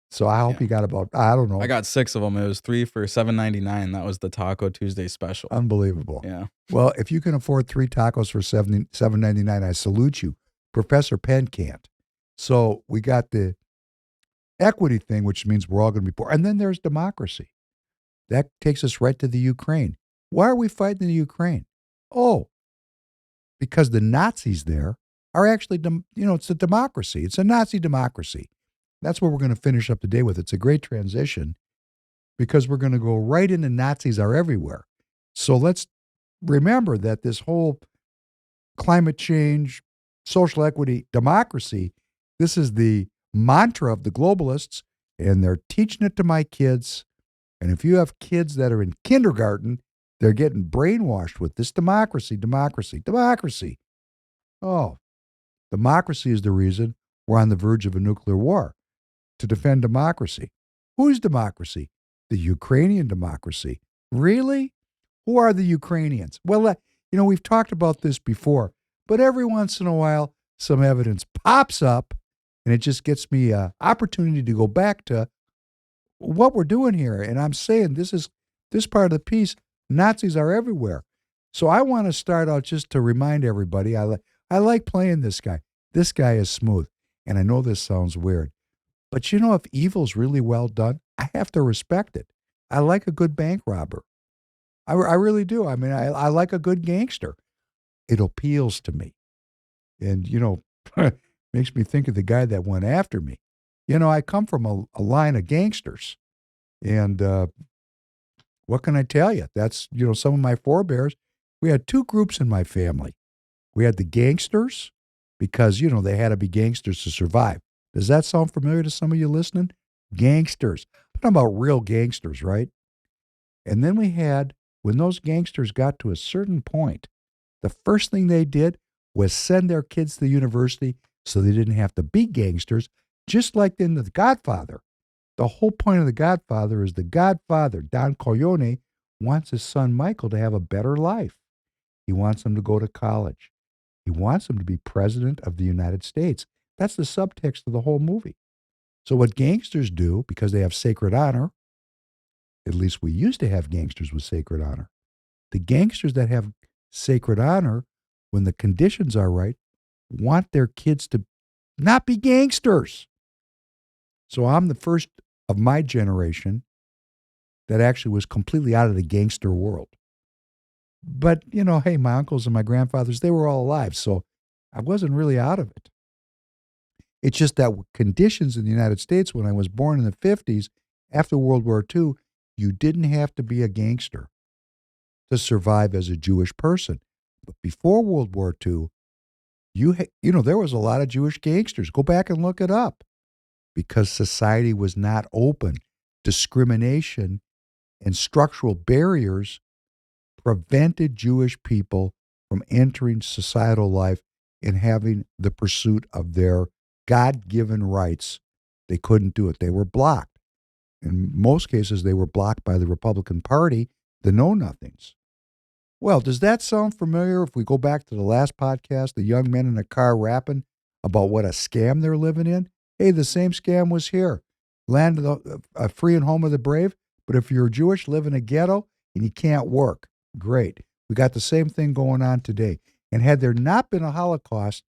So I hope you got about, I don't know. I got 6 of them. It was 3 for $7.99. That was the Taco Tuesday special. Unbelievable. Yeah. Well, if you can afford 3 tacos for $7.99, I salute you. Professor Penn can't. So we got the equity thing, which means we're all going to be poor. And then there's democracy. That takes us right to the Ukraine. Why are we fighting the Ukraine? Oh, because the Nazis there are actually, it's a democracy. It's a Nazi democracy. That's what we're going to finish up the day with. It's a great transition because we're going to go right into Nazis are everywhere. So let's remember that this whole climate change, social equity, democracy, this is the mantra of the globalists, and they're teaching it to my kids. And if you have kids that are in kindergarten, they're getting brainwashed with this democracy, democracy, democracy. Oh, democracy is the reason we're on the verge of a nuclear war, to defend democracy. Whose democracy? The Ukrainian democracy. Really? Who are the Ukrainians? Well, we've talked about this before, but every once in a while, some evidence pops up, and it just gets me an opportunity to go back to what we're doing here. And I'm saying this part of the piece, Nazis are everywhere. So I want to start out just to remind everybody, I like playing this guy. This guy is smooth. And I know this sounds weird, but if evil's really well done, I have to respect it. I like a good bank robber. I really do. I mean, I like a good gangster. It appeals to me. And, makes me think of the guy that went after me. I come from a line of gangsters. And what can I tell you? That's, some of my forebears. We had 2 groups in my family. We had the gangsters because, they had to be gangsters to survive. Does that sound familiar to some of you listening? Gangsters. I'm talking about real gangsters, right? And then we had, when those gangsters got to a certain point, the first thing they did was send their kids to the university so they didn't have to be gangsters, just like in The Godfather. The whole point of The Godfather is the Godfather, Don Corleone, wants his son Michael to have a better life. He wants him to go to college. He wants him to be president of the United States. That's the subtext of the whole movie. So what gangsters do, because they have sacred honor, at least we used to have gangsters with sacred honor. The gangsters that have sacred honor, when the conditions are right, want their kids to not be gangsters. So I'm the first of my generation that actually was completely out of the gangster world. But, hey, my uncles and my grandfathers, they were all alive, so I wasn't really out of it. It's just that conditions in the United States when I was born in the 50s, after World War II, you didn't have to be a gangster to survive as a Jewish person. But before World War II, there was a lot of Jewish gangsters. Go back and look it up. Because society was not open. Discrimination and structural barriers prevented Jewish people from entering societal life and having the pursuit of their God-given rights. They couldn't do it. They were blocked. In most cases, they were blocked by the Republican Party, the know-nothings. Well, does that sound familiar if we go back to the last podcast, the young men in the car rapping about what a scam they're living in? Hey, the same scam was here. Land of the free and home of the brave. But if you're Jewish, live in a ghetto and you can't work, great. We got the same thing going on today. And had there not been a Holocaust,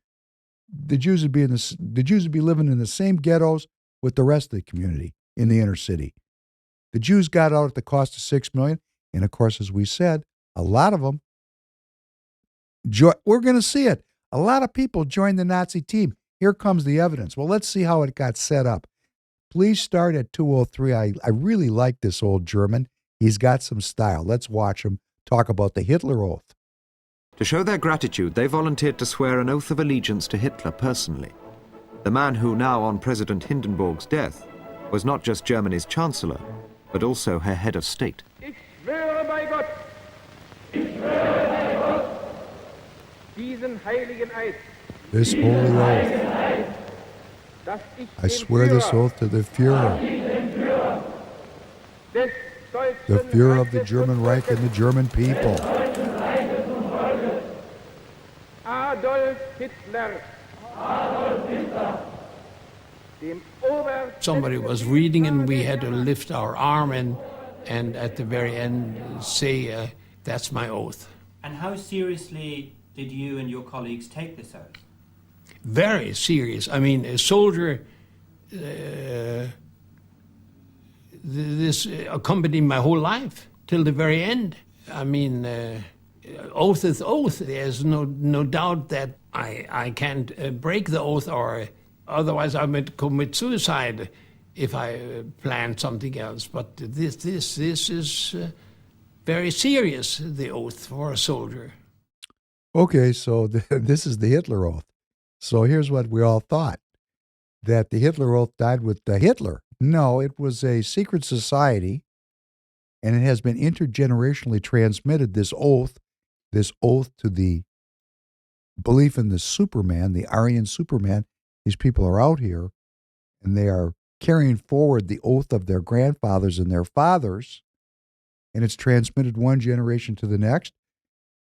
the Jews would be living in the same ghettos with the rest of the community in the inner city. The Jews got out at the cost of $6 million, and of course, as we said, a lot of them. We're going to see it. A lot of people joined the Nazi team. Here comes the evidence. Well, let's see how it got set up. Please start at 2:03. I really like this old German. He's got some style. Let's watch him talk about the Hitler Oath. To show their gratitude, they volunteered to swear an oath of allegiance to Hitler personally. The man who, now on President Hindenburg's death, was not just Germany's chancellor, but also her head of state. Ich schwöre bei Gott, diesen heiligen Eid, this holy oath, I swear this oath to the Führer, the Führer of the German Reich and the German people. Adolf Hitler. Somebody was reading and we had to lift our arm and at the very end say, that's my oath. And how seriously did you and your colleagues take this oath? Very serious. I mean, a soldier, this accompanied my whole life till the very end. I mean, oath is oath. There's no doubt that I can't break the oath, or otherwise I might commit suicide if I planned something else. But this is very serious, the oath for a soldier. Okay, so this is the Hitler oath. So here's what we all thought, that the Hitler oath died with the Hitler. No, it was a secret society, and it has been intergenerationally transmitted, this oath to the belief in the Superman, the Aryan Superman. These people are out here, and they are carrying forward the oath of their grandfathers and their fathers, and it's transmitted one generation to the next.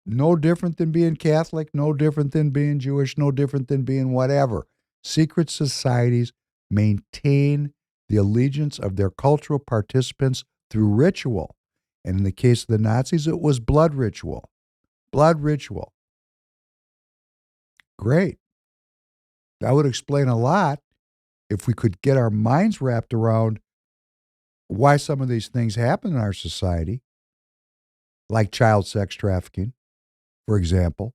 No different than being Catholic, no different than being Jewish, no different than being whatever. Secret societies maintain the allegiance of their cultural participants through ritual. And in the case of the Nazis, it was blood ritual. Blood ritual. Great. That would explain a lot if we could get our minds wrapped around why some of these things happen in our society, like child sex trafficking, for example.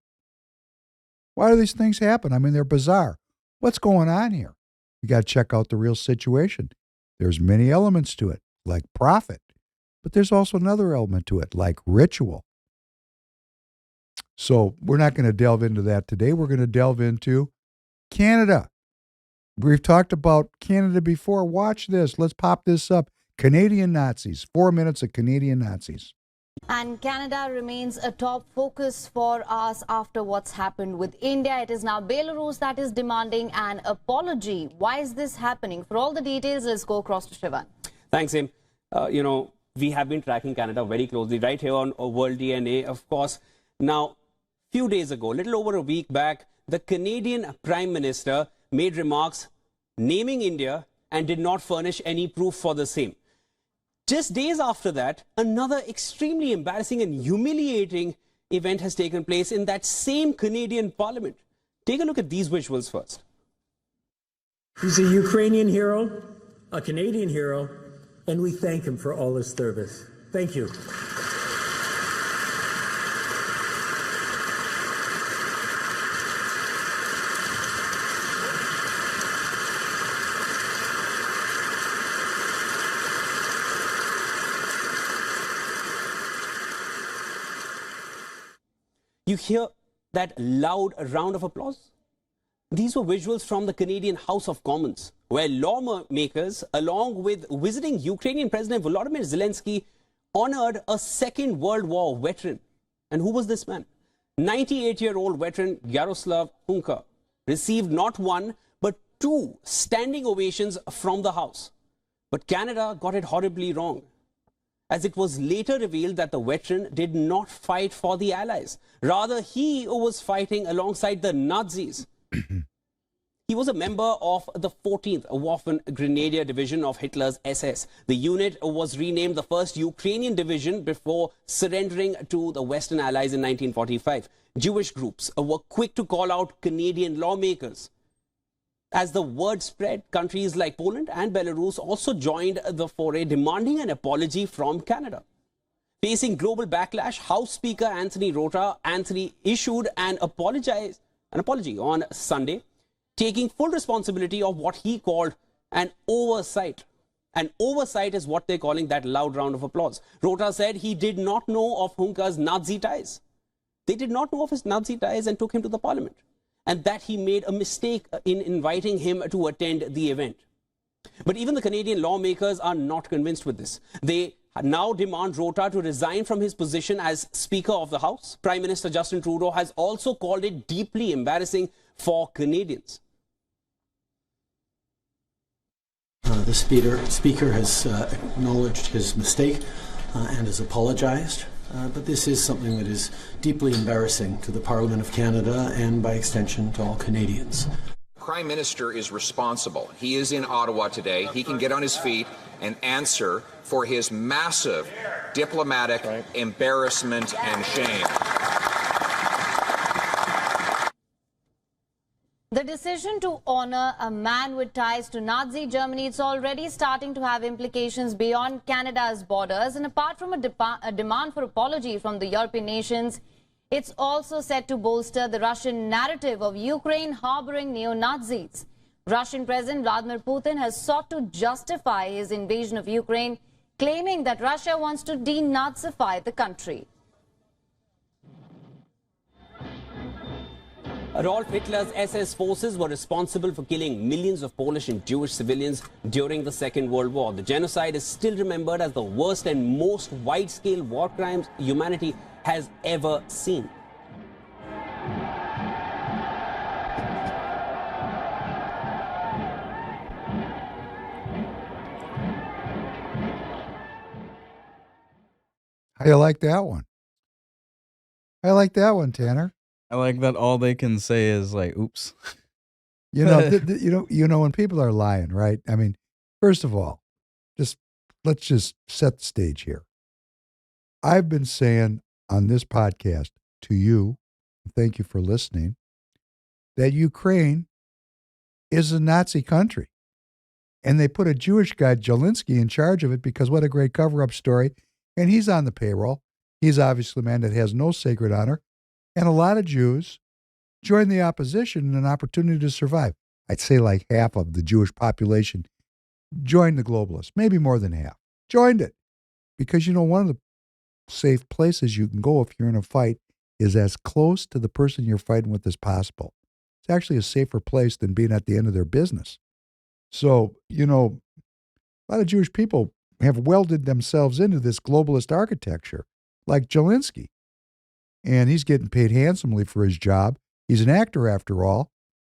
Why do these things happen? I mean, they're bizarre. What's going on here? We got to check out the real situation. There's many elements to it, like profit, but there's also another element to it, like ritual. So we're not going to delve into that today. We're going to delve into Canada. We've talked about Canada before. Watch this. Let's pop this up. Canadian Nazis. 4 minutes of Canadian Nazis. And Canada remains a top focus for us after what's happened with India. It is now Belarus that is demanding an apology. Why is this happening? For all the details, let's go across to Shivan. Thanks, Im. We have been tracking Canada very closely right here on World DNA, of course. Now, few days ago, a little over a week back, the Canadian Prime Minister made remarks naming India and did not furnish any proof for the same. Just days after that, another extremely embarrassing and humiliating event has taken place in that same Canadian Parliament. Take a look at these visuals first. He's a Ukrainian hero, a Canadian hero, and we thank him for all his service. Thank you. You hear that loud round of applause? These were visuals from the Canadian House of Commons, where lawmakers, along with visiting Ukrainian President Volodymyr Zelensky, honored a Second World War veteran. And who was this man? 98-year-old veteran Yaroslav Hunka received not one, but 2 standing ovations from the House. But Canada got it horribly wrong, as it was later revealed that the veteran did not fight for the Allies. Rather, he was fighting alongside the Nazis. He was a member of the 14th Waffen Grenadier Division of Hitler's SS. The unit was renamed the 1st Ukrainian Division before surrendering to the Western Allies in 1945. Jewish groups were quick to call out Canadian lawmakers. As the word spread, countries like Poland and Belarus also joined the foray, demanding an apology from Canada. Facing global backlash, House Speaker Anthony Rota issued an apology on Sunday, taking full responsibility of what he called an oversight. An oversight is what they're calling that loud round of applause. Rota said he did not know of Hunka's Nazi ties. They did not know of his Nazi ties and took him to the parliament, and that he made a mistake in inviting him to attend the event. But even the Canadian lawmakers are not convinced with this. They now demand Rota to resign from his position as Speaker of the House. Prime Minister Justin Trudeau has also called it deeply embarrassing for Canadians. The speaker has acknowledged his mistake and has apologized. But this is something that is deeply embarrassing to the Parliament of Canada and, by extension, to all Canadians. Prime Minister is responsible. He is in Ottawa today. He can get on his feet and answer for his massive diplomatic embarrassment and shame. The decision to honor a man with ties to Nazi Germany is already starting to have implications beyond Canada's borders. And apart from a demand for apology from the European nations, it's also set to bolster the Russian narrative of Ukraine harboring neo-Nazis. Russian President Vladimir Putin has sought to justify his invasion of Ukraine, claiming that Russia wants to denazify the country. Adolf Hitler's SS forces were responsible for killing millions of Polish and Jewish civilians during the Second World War. The genocide is still remembered as the worst and most wide-scale war crimes humanity has ever seen. How do you like that one? I like that one, Tanner. I like that all they can say is like, oops. You know, when people are lying, right? I mean, first of all, let's just set the stage here. I've been saying on this podcast to you, thank you for listening, that Ukraine is a Nazi country. And they put a Jewish guy, Zelensky, in charge of it because what a great cover-up story. And he's on the payroll. He's obviously a man that has no sacred honor. And a lot of Jews joined the opposition in an opportunity to survive. I'd say like half of the Jewish population joined the globalists, maybe more than half. Joined it. Because, one of the safe places you can go if you're in a fight is as close to the person you're fighting with as possible. It's actually a safer place than being at the end of their business. So, a lot of Jewish people have welded themselves into this globalist architecture, like Zelensky. And he's getting paid handsomely for his job. He's an actor, after all.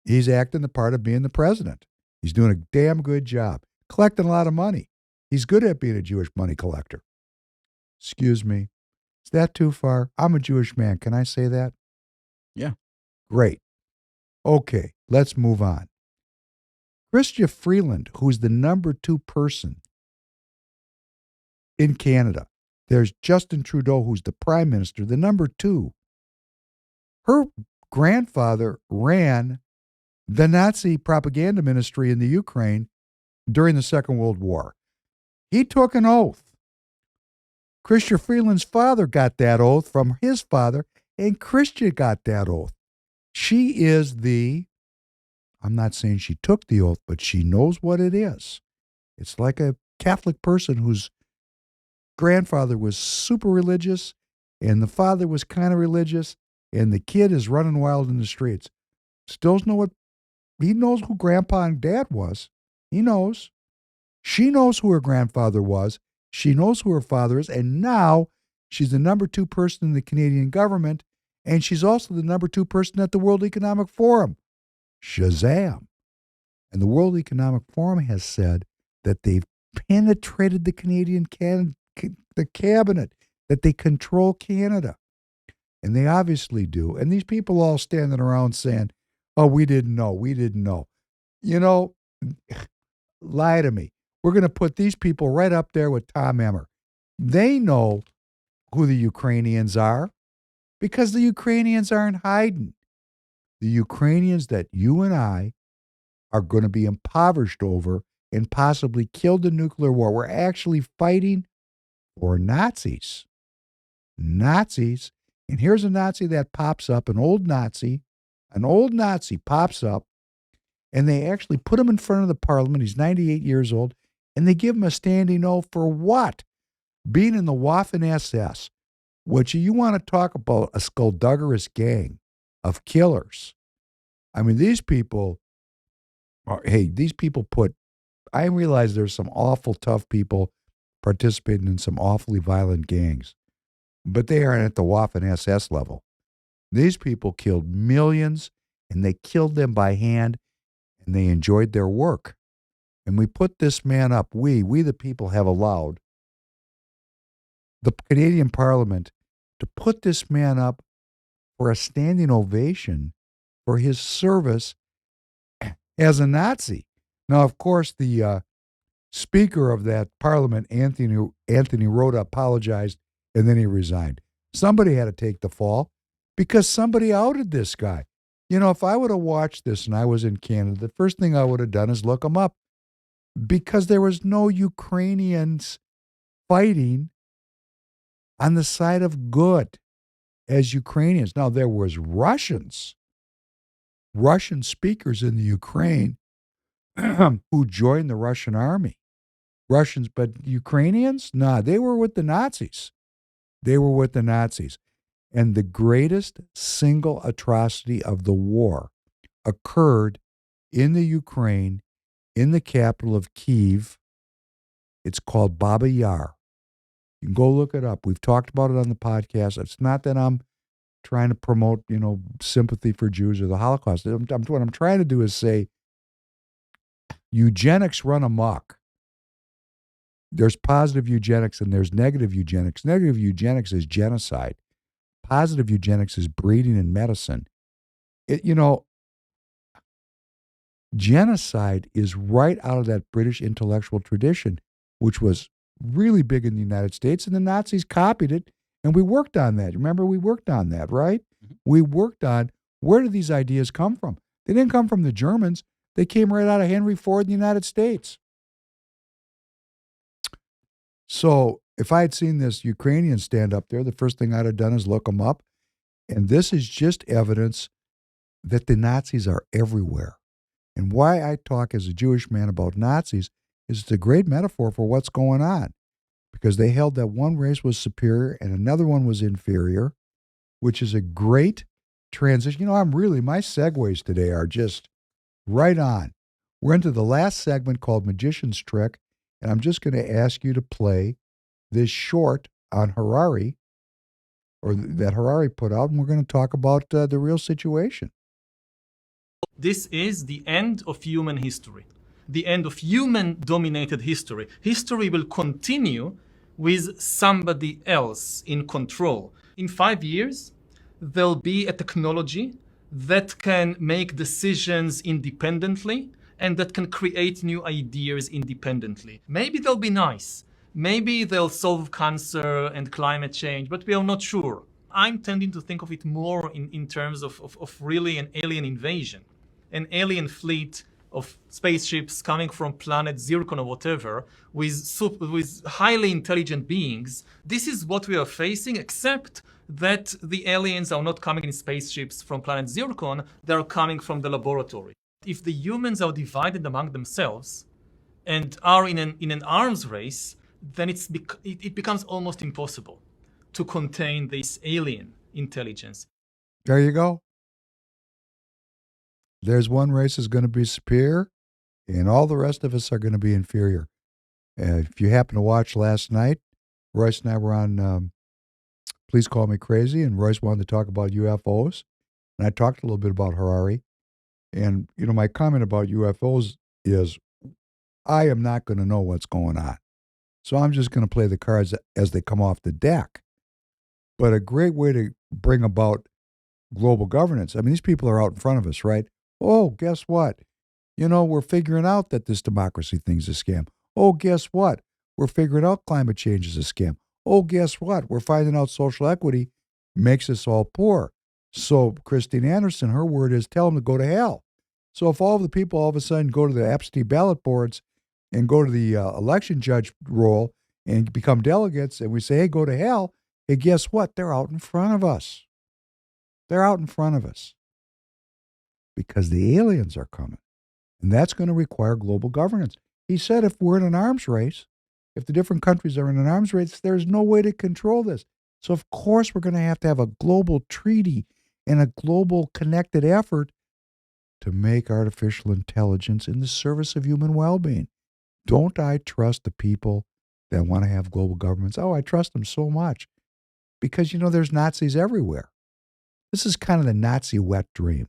He's acting the part of being the president. He's doing a damn good job, collecting a lot of money. He's good at being a Jewish money collector. Excuse me. Is that too far? I'm a Jewish man. Can I say that? Yeah. Great. Okay, let's move on. Chrystia Freeland, who's the number 2 person in Canada. There's Justin Trudeau, who's the prime minister, the number 2. Her grandfather ran the Nazi propaganda ministry in the Ukraine during the Second World War. He took an oath. Chrystia Freeland's father got that oath from his father, and Chrystia got that oath. She is I'm not saying she took the oath, but she knows what it is. It's like a Catholic person whose grandfather was super religious and the father was kind of religious and the kid is running wild in the streets. Still he knows who grandpa and dad was. He knows. She knows who her grandfather was. She knows who her father is. And now she's the number 2 person in the Canadian government. And she's also the number 2 person at the World Economic Forum. Shazam. And the World Economic Forum has said that they've penetrated the Canadian the cabinet, that they control Canada. And they obviously do. And these people all standing around saying, oh, we didn't know. Lie to me. We're going to put these people right up there with Tom Emmer. They know who the Ukrainians are because the Ukrainians aren't hiding. The Ukrainians that you and I are going to be impoverished over and possibly killed in nuclear war. We're actually fighting for Nazis. Nazis. And here's a Nazi that pops up, an old Nazi pops up, and they actually put him in front of the parliament. He's 98 years old, and they give him a standing O for what? Being in the Waffen-SS, which you want to talk about a skullduggerous gang of killers. I mean, these people I realize there's some awful tough people participating in some awfully violent gangs, but they aren't at the Waffen-SS level. These people killed millions, and they killed them by hand, and they enjoyed their work. and we put this man up, we the people have allowed the Canadian Parliament to put this man up for a standing ovation for his service as a Nazi. Now, of course, the Speaker of that Parliament, Anthony Rota, apologized, and then he resigned. Somebody had to take the fall because somebody outed this guy. You know, if I would have watched this and I was in Canada, the first thing I would have done is look him up because there was no Ukrainians fighting on the side of good as Ukrainians. Now, there was Russian speakers in the Ukraine who joined the Russian army. Russians, but Ukrainians? Nah, they were with the Nazis. They were with the Nazis. And the greatest single atrocity of the war occurred in the Ukraine, in the capital of Kyiv. It's called Baba Yar. You can go look it up. We've talked about it on the podcast. It's not that I'm trying to promote, sympathy for Jews or the Holocaust. What I'm trying to do is say eugenics run amok. There's positive eugenics and there's negative eugenics. Negative eugenics is genocide. Positive eugenics is breeding and medicine. Genocide is right out of that British intellectual tradition, which was really big in the United States, and the Nazis copied it, and we worked on that. Remember, we worked on that, right? Mm-hmm. We worked on where did these ideas come from? They didn't come from the Germans. They came right out of Henry Ford in the United States. So if I had seen this Ukrainian stand up there, the first thing I'd have done is look them up. And this is just evidence that the Nazis are everywhere. And why I talk as a Jewish man about Nazis is it's a great metaphor for what's going on. Because they held that one race was superior and another one was inferior, which is a great transition. My segues today are just right on. We're into the last segment called Magician's Trick, and I'm just going to ask you to play this short on Harari, or that Harari put out, and we're going to talk about the real situation. This is the end of human history, the end of human-dominated history. History will continue with somebody else in control. In 5 years, there'll be a technology that can make decisions independently and that can create new ideas independently. Maybe they'll be nice. Maybe they'll solve cancer and climate change, but we are not sure. I'm tending to think of it more in terms of really an alien invasion, an alien fleet of spaceships coming from planet Zircon or whatever with highly intelligent beings. This is what we are facing, except that the aliens are not coming in spaceships from planet Zircon, they're coming from the laboratory. If the humans are divided among themselves and are in an arms race, then it becomes almost impossible to contain this alien intelligence. There you go. There's one race is going to be superior, and all the rest of us are going to be inferior. If you happen to watch last night, Royce and I were on Please Call Me Crazy, and Royce wanted to talk about UFOs, and I talked a little bit about Harari. And, my comment about UFOs is I am not going to know what's going on. So I'm just going to play the cards as they come off the deck. But a great way to bring about global governance, these people are out in front of us, right? Oh, guess what? We're figuring out that this democracy thing's a scam. Oh, guess what? We're figuring out climate change is a scam. Oh, guess what? We're finding out social equity makes us all poor. So Christine Anderson, her word is tell them to go to hell. So if all of the people all of a sudden go to the absentee ballot boards and go to the election judge role and become delegates and we say, hey, go to hell, hey, guess what? They're out in front of us. They're out in front of us because the aliens are coming. And that's going to require global governance. He said if we're in an arms race, if the different countries are in an arms race, there's no way to control this. So, of course, we're going to have a global treaty and a global connected effort to make artificial intelligence in the service of human well-being. Don't I trust the people that want to have global governments? Oh, I trust them so much because, there's Nazis everywhere. This is kind of the Nazi wet dream.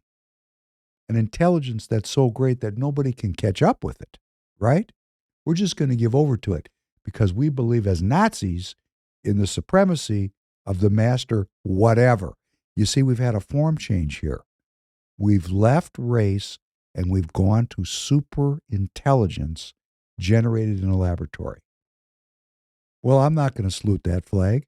An intelligence that's so great that nobody can catch up with it. right? We're just going to give over to it because we believe as Nazis in the supremacy of the master whatever. You see, we've had a form change here. We've left race and we've gone to super intelligence generated in a laboratory. Well, I'm not going to salute that flag.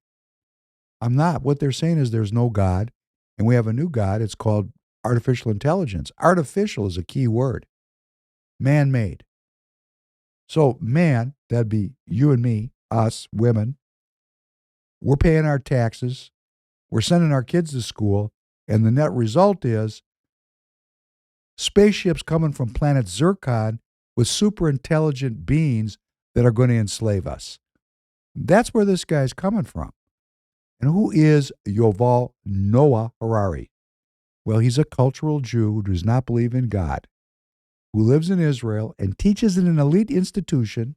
I'm not. What they're saying is there's no God, and we have a new God. It's called artificial intelligence. Artificial is a key word. Man-made. So man, that'd be you and me, us, women. We're paying our taxes. We're sending our kids to school, and the net result is spaceships coming from planet Zircon with super intelligent beings that are going to enslave us. That's where this guy's coming from. And who is Yuval Noah Harari? Well, he's a cultural Jew who does not believe in God, who lives in Israel and teaches in an elite institution,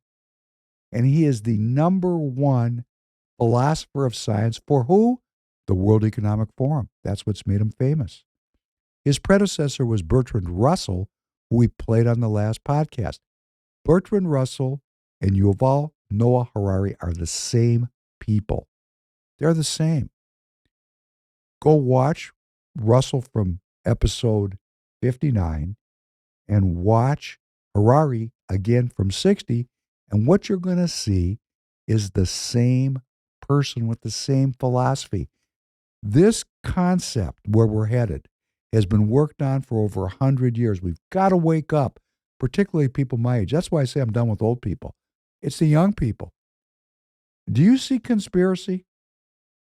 and he is the number one philosopher of science for who? The World Economic Forum. That's what's made him famous. His predecessor was Bertrand Russell, who we played on the last podcast. Bertrand Russell and Yuval Noah Harari are the same people. They're the same. Go watch Russell from episode 59 and watch Harari again from 60, and what you're going to see is the same person with the same philosophy. This concept, where we're headed, has been worked on for over 100 years. We've got to wake up, particularly people my age. That's why I say I'm done with old people. It's the young people. Do you see conspiracy?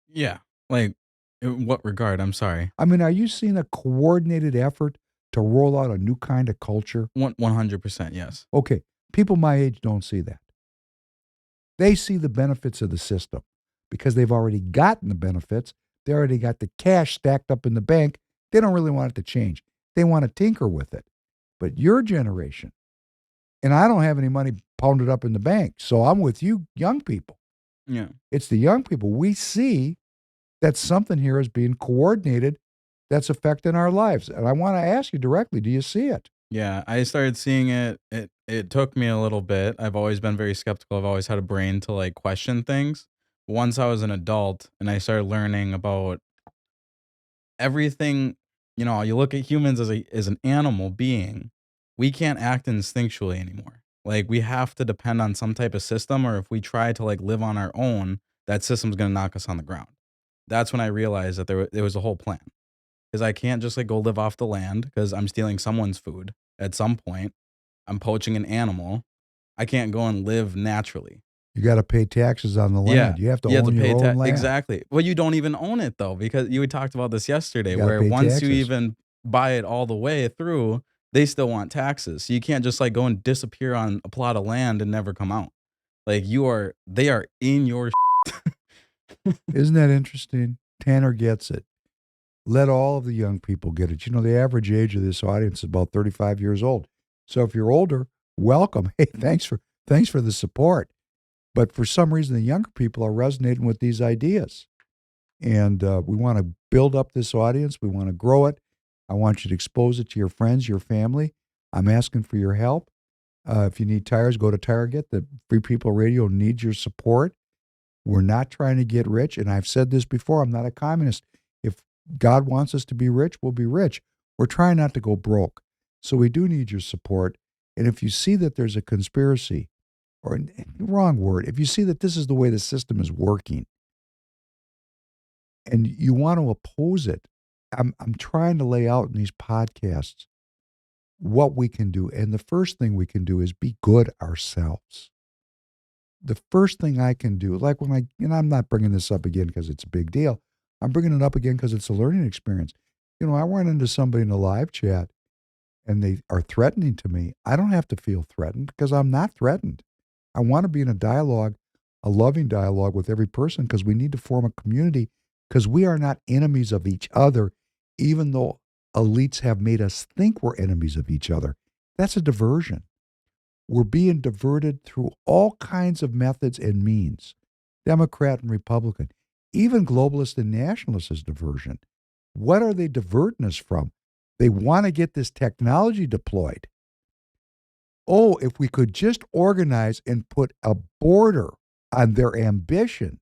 Yeah. Like, in what regard? I'm sorry. I mean, are you seeing a coordinated effort to roll out a new kind of culture? 100%, yes. Okay. People my age don't see that. They see the benefits of the system because they've already gotten the benefits. They already got the cash stacked up in the bank. They don't really want it to change. They want to tinker with it. But your generation, and I don't have any money pounded up in the bank, so I'm with you young people. Yeah. It's the young people. We see that something here is being coordinated that's affecting our lives. And I want to ask you directly, do you see it? Yeah, I started seeing it. It took me a little bit. I've always been very skeptical. I've always had a brain to like question things. Once I was an adult and I started learning about everything, you look at humans as an animal being. We can't act instinctually anymore. Like we have to depend on some type of system, or if we try to like live on our own, that system's gonna knock us on the ground. That's when I realized that there was a whole plan. Because I can't just like go live off the land because I'm stealing someone's food at some point. I'm poaching an animal. I can't go and live naturally. You got to pay taxes on the land. You have to own your own land. Exactly. Well, you don't even own it though, because you had talked about this yesterday, gotta where pay once taxes. you even buy it all the way through, they still want taxes. So you can't just like go and disappear on a plot of land and never come out. Like they are in your Isn't that interesting? Tanner gets it. Let all of the young people get it. You know, the average age of this audience is about 35 years old. So if you're older, welcome. Hey, thanks for the support. But for some reason, the younger people are resonating with these ideas. And we want to build up this audience. We want to grow it. I want you to expose it to your friends, your family. I'm asking for your help. If you need tires, go to Tireget. The Free People Radio needs your support. We're not trying to get rich. And I've said this before, I'm not a communist. If God wants us to be rich, we'll be rich. We're trying not to go broke. So we do need your support. And if you see that there's a conspiracy, or wrong word, if you see that this is the way the system is working and you want to oppose it, I'm trying to lay out in these podcasts what we can do. And the first thing we can do is be good ourselves. The first thing I can do, like and I'm not bringing this up again because it's a big deal. I'm bringing it up again because it's a learning experience. I run into somebody in a live chat and they are threatening to me. I don't have to feel threatened because I'm not threatened. I want to be in a dialogue, a loving dialogue with every person because we need to form a community because we are not enemies of each other, even though elites have made us think we're enemies of each other. That's a diversion. We're being diverted through all kinds of methods and means, Democrat and Republican. Even globalist and nationalist is diversion. What are they diverting us from? They want to get this technology deployed. oh, if we could just organize and put a border on their ambition,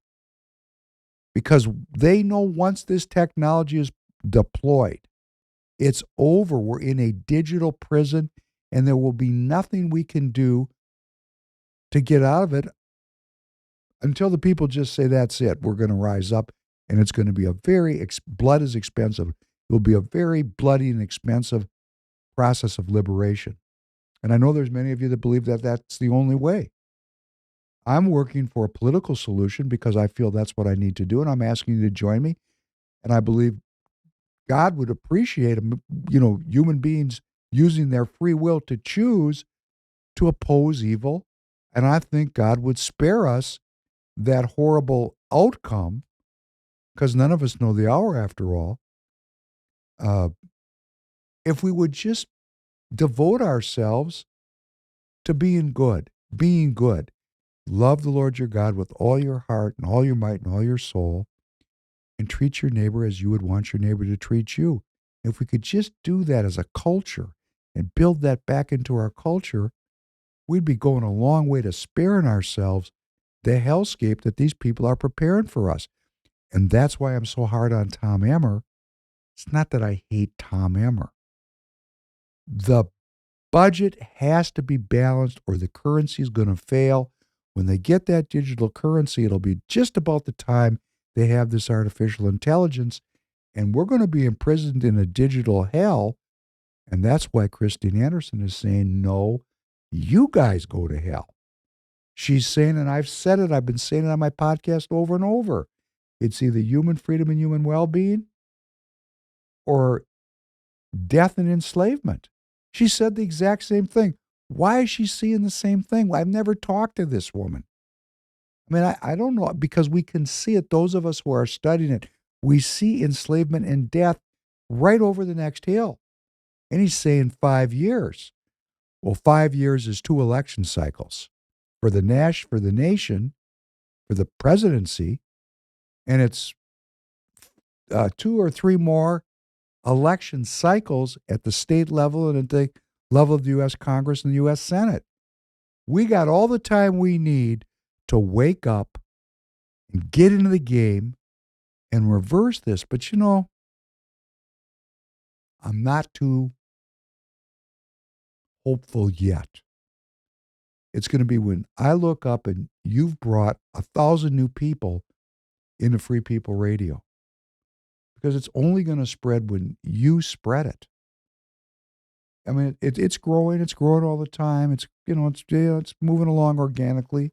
because they know once this technology is deployed, it's over. We're in a digital prison, and there will be nothing we can do to get out of it until the people just say, that's it. We're going to rise up, and it's going to be a very, blood is expensive. It will be a very bloody and expensive process of liberation. And I know there's many of you that believe that that's the only way. I'm working for a political solution because I feel that's what I need to do, and I'm asking you to join me. And I believe God would appreciate, human beings using their free will to choose to oppose evil. And I think God would spare us that horrible outcome, because none of us know the hour after all, if we would just devote ourselves to being good. Love the Lord your God with all your heart and all your might and all your soul, and treat your neighbor as you would want your neighbor to treat you. If we could just do that as a culture and build that back into our culture, we'd be going a long way to sparing ourselves the hellscape that these people are preparing for us. And that's why I'm so hard on Tom Emmer. It's not that I hate Tom Emmer. The budget has to be balanced or the currency is going to fail. When they get that digital currency, it'll be just about the time they have this artificial intelligence, and we're going to be imprisoned in a digital hell. And that's why Christine Anderson is saying, no, you guys go to hell. She's saying, and I've said it, I've been saying it on my podcast over and over, it's either human freedom and human well-being or death and enslavement. She said the exact same thing. Why is she seeing the same thing? Well, I've never talked to this woman. I mean, I don't know, because we can see it, those of us who are studying it, we see enslavement and death right over the next hill. And he's saying 5 years. Well, 5 years is 2 election cycles for the nation, for the presidency, and it's 2 or 3 more election cycles at the state level and at the level of the U.S. Congress and the U.S. Senate. We got all the time we need to wake up and get into the game and reverse this. But I'm not too hopeful yet. It's going to be when I look up and you've brought 1,000 new people into Free People Radio. Because it's only going to spread when you spread it. I mean, it's growing all the time. It's moving along organically.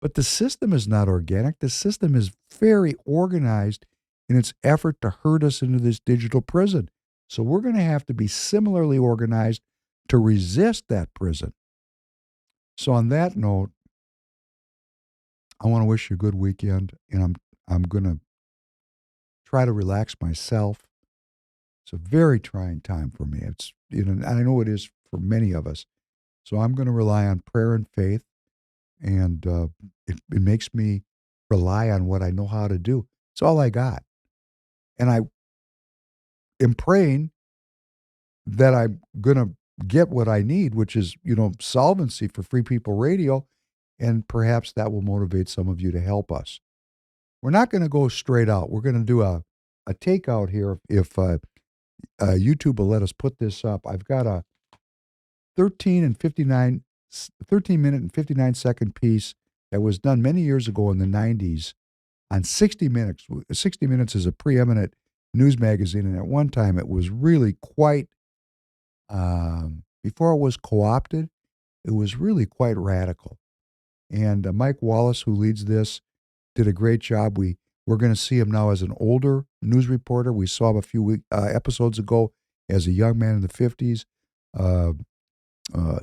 But the system is not organic. The system is very organized in its effort to herd us into this digital prison. So we're going to have to be similarly organized to resist that prison. So on that note, I want to wish you a good weekend, and I'm going to try to relax myself. It's a very trying time for me. It's, and I know it is for many of us. So I'm going to rely on prayer and faith, and it makes me rely on what I know how to do. It's all I got. And I am praying that I'm going to get what I need, which is, solvency for Free People Radio, and perhaps that will motivate some of you to help us. We're not going to go straight out. We're going to do a takeout here if YouTube will let us put this up. I've got a 13 minute and 59 second piece that was done many years ago in the 90s on 60 Minutes. 60 Minutes is a preeminent news magazine, and at one time it was really quite, before it was co-opted, it was really quite radical. And Mike Wallace, who leads this, did a great job. We're going to see him now as an older news reporter. We saw him a few episodes ago as a young man in the 50s,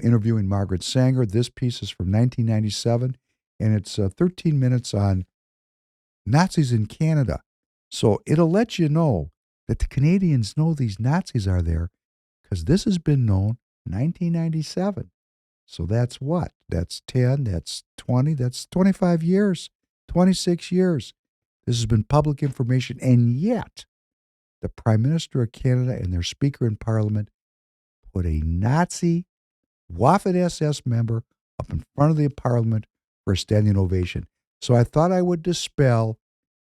interviewing Margaret Sanger. This piece is from 1997, and it's 13 minutes on Nazis in Canada. So it'll let you know that the Canadians know these Nazis are there, because this has been known 1997. So that's what? That's 10, that's 20, that's 25 years, 26 years. This has been public information, and yet the Prime Minister of Canada and their Speaker in Parliament put a Nazi Waffen-SS member up in front of the parliament for a standing ovation. So I thought I would dispel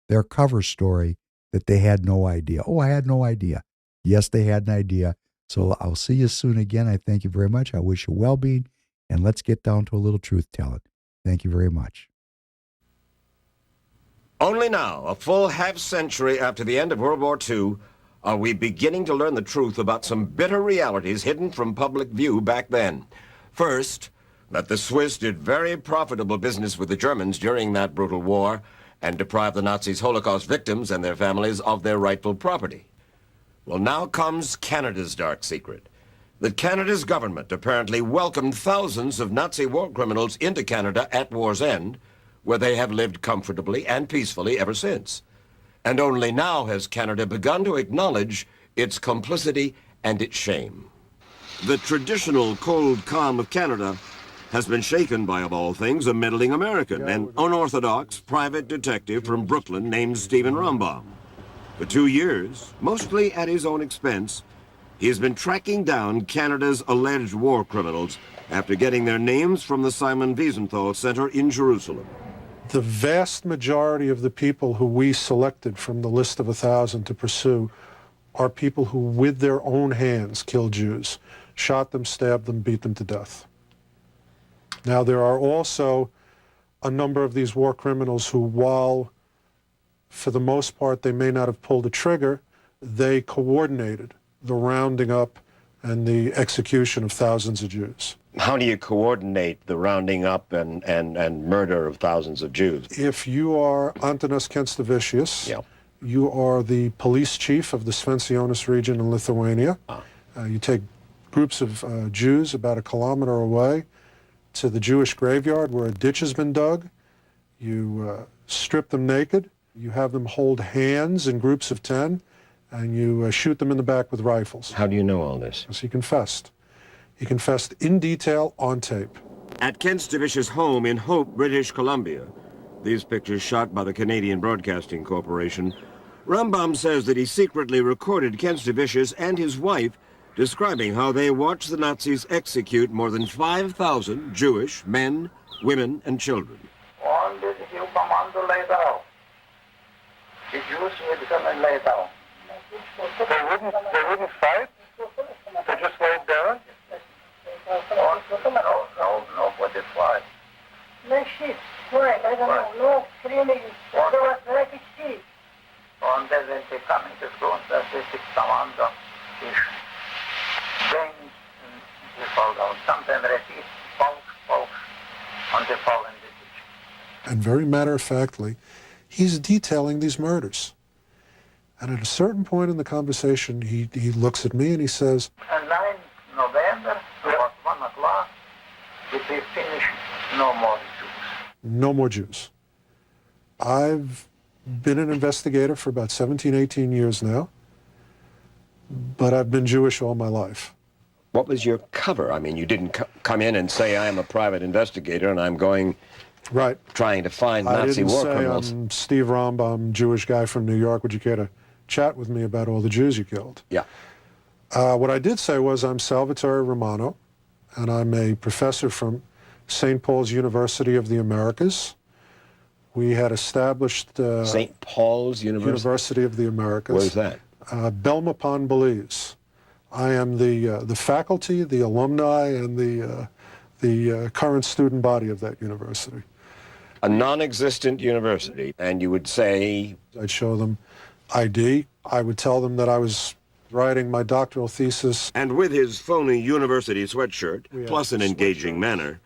their cover story that they had no idea. Oh, I had no idea. Yes, they had an idea. So I'll see you soon again. I thank you very much. I wish you well-being, and let's get down to a little truth-telling. Thank you very much. Only now, a full half-century after the end of World War II, are we beginning to learn the truth about some bitter realities hidden from public view back then. First, that the Swiss did very profitable business with the Germans during that brutal war and deprived the Nazis' Holocaust victims and their families of their rightful property. Well, now comes Canada's dark secret. That Canada's government apparently welcomed thousands of Nazi war criminals into Canada at war's end, where they have lived comfortably and peacefully ever since. And only now has Canada begun to acknowledge its complicity and its shame. The traditional cold calm of Canada has been shaken by, of all things, a meddling American, an unorthodox private detective from Brooklyn named Stephen Rombaum. For 2 years, mostly at his own expense, he has been tracking down Canada's alleged war criminals after getting their names from the Simon Wiesenthal Center in Jerusalem. The vast majority of the people who we selected from the list of 1,000 to pursue are people who, with their own hands, killed Jews, shot them, stabbed them, beat them to death. Now, there are also a number of these war criminals who, while for the most part they may not have pulled a trigger, they coordinated the rounding up and the execution of thousands of Jews. How do you coordinate the rounding up and murder of thousands of Jews? If you are Antanas Kenstavicius, you are the police chief of the Svencionis region in Lithuania. You take groups of Jews about 1 kilometer away to the Jewish graveyard where a ditch has been dug. You strip them naked. You have them hold hands in groups of 10, and you shoot them in the back with rifles. How do you know all this? Because he confessed. He confessed in detail on tape. At Kenstavicius' home in Hope, British Columbia, these pictures shot by the Canadian Broadcasting Corporation, Rombaum says that he secretly recorded Kenstavicius and his wife describing how they watched the Nazis execute more than 5,000 Jewish men, women, and children. On did he command to lay down? The Jews would come and lay down. They wouldn't fight? They just laid down? No, nobody fight. No shit. Right, I don't know. No screaming. There was like a sheep. On then when they come into front, that they take commando, they bang and they fall down. Sometimes repeat, poke, and they fall in the ditch. And very matter-of-factly, he's detailing these murders. And at a certain point in the conversation, he looks at me and he says, And 9 November, about 1 o'clock, if they finish, no more Jews. no more Jews. I've been an investigator for about 17, 18 years now, but I've been Jewish all my life. What was your cover? I mean, you didn't come in and say, I am a private investigator and I'm going trying to find Nazi war criminals. I'm Steve Rombaum, Jewish guy from New York. Would you care to chat with me about all the Jews you killed? Yeah. What I did say was I'm Salvatore Romano, and I'm a professor from St. Paul's University of the Americas. We had established St. Paul's University of the Americas. Where's that? Belmont-Belize. I am the faculty, the alumni, and the current student body of that university. A non-existent university, and you would say? I'd show them ID. I would tell them that I was writing my doctoral thesis. And with his phony university sweatshirt, plus an engaging manner,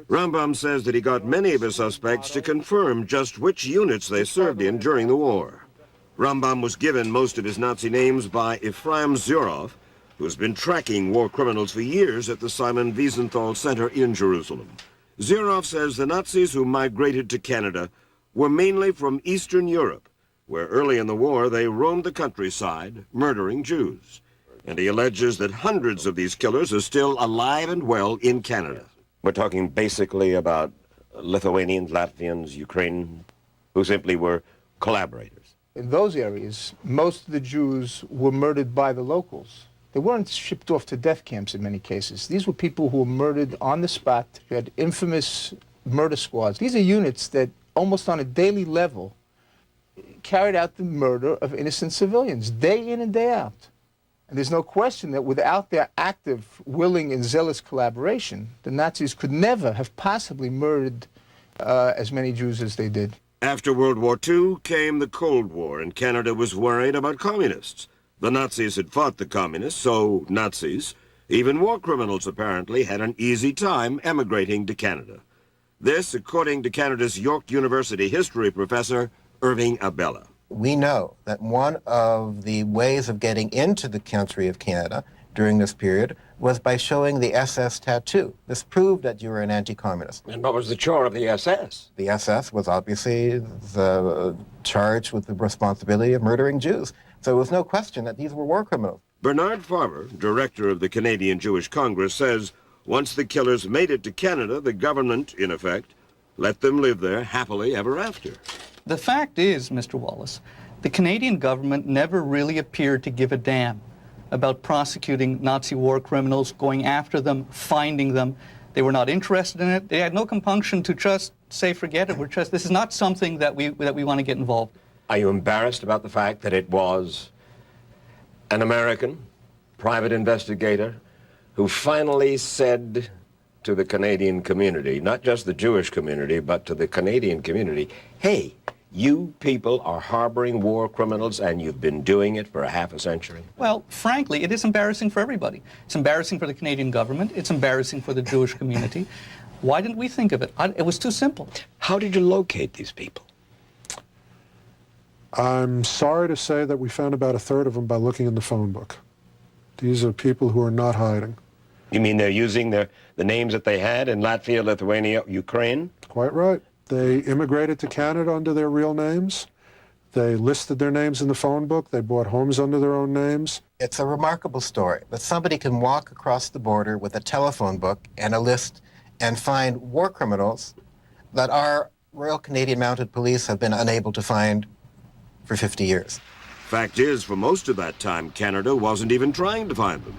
Rombaum says that he got many of his suspects to confirm just which units they served in during the war. Rombaum was given most of his Nazi names by Ephraim Zurov, who's been tracking war criminals for years at the Simon Wiesenthal Center in Jerusalem. Zurov says the Nazis who migrated to Canada were mainly from Eastern Europe, where early in the war they roamed the countryside, murdering Jews. And he alleges that hundreds of these killers are still alive and well in Canada. We're talking basically about Lithuanians, Latvians, Ukrainians, who simply were collaborators. In those areas, most of the Jews were murdered by the locals. They weren't shipped off to death camps in many cases. These were people who were murdered on the spot. We had infamous murder squads. These are units that almost on a daily level carried out the murder of innocent civilians, day in and day out. And there's no question that without their active, willing, and zealous collaboration, the Nazis could never have possibly murdered as many Jews as they did. After World War II came the Cold War, and Canada was worried about communists. The Nazis had fought the communists, so Nazis, even war criminals apparently, had an easy time emigrating to Canada. This, according to Canada's York University history professor, Irving Abella. We know that one of the ways of getting into the country of Canada during this period was by showing the SS tattoo. This proved that you were an anti-communist. And what was the chore of the SS? The SS was obviously charged with the responsibility of murdering Jews. So there was no question that these were war criminals. Bernard Farber, director of the Canadian Jewish Congress, says once the killers made it to Canada, the government, in effect, let them live there happily ever after. The fact is, Mr. Wallace, the Canadian government never really appeared to give a damn about prosecuting Nazi war criminals, going after them, finding them. They were not interested in it. They had no compunction to just say, forget it. This is not something that we want to get involved. Are you embarrassed about the fact that it was an American private investigator who finally said to the Canadian community, not just the Jewish community, but to the Canadian community, hey, you people are harboring war criminals and you've been doing it for half a century? Well, frankly, it is embarrassing for everybody. It's embarrassing for the Canadian government. It's embarrassing for the Jewish community. Why didn't we think of it? It was too simple. How did you locate these people? I'm sorry to say that we found about a third of them by looking in the phone book. These are people who are not hiding. You mean they're using the names that they had in Latvia, Lithuania, Ukraine? Quite right. They immigrated to Canada under their real names. They listed their names in the phone book. They bought homes under their own names. It's a remarkable story that somebody can walk across the border with a telephone book and a list and find war criminals that our Royal Canadian Mounted Police have been unable to find for 50 years. Fact is, for most of that time, Canada wasn't even trying to find them.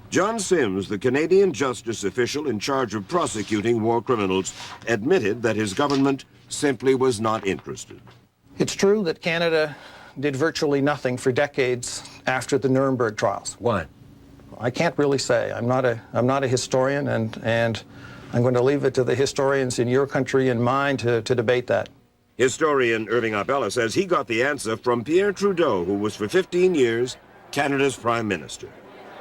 John Sims, the Canadian justice official in charge of prosecuting war criminals, admitted that his government simply was not interested. It's true that Canada did virtually nothing for decades after the Nuremberg trials. Why? I can't really say. I'm not a historian, and I'm going to leave it to the historians in your country and mine to debate that. Historian Irving Abella says he got the answer from Pierre Trudeau, who was for 15 years Canada's prime minister.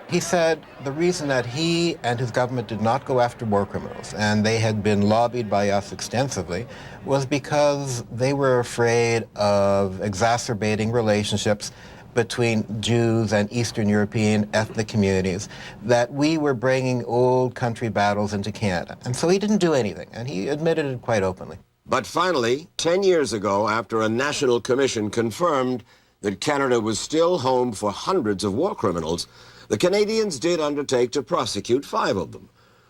He said the reason that he and his government did not go after war criminals, and they had been lobbied by us extensively, was because they were afraid of exacerbating relationships between Jews and Eastern European ethnic communities, that we were bringing old country battles into Canada. And so he didn't do anything, and he admitted it quite openly. But finally, 10 years ago, after a national commission confirmed that Canada was still home for hundreds of war criminals, the Canadians did undertake to prosecute 5 of them.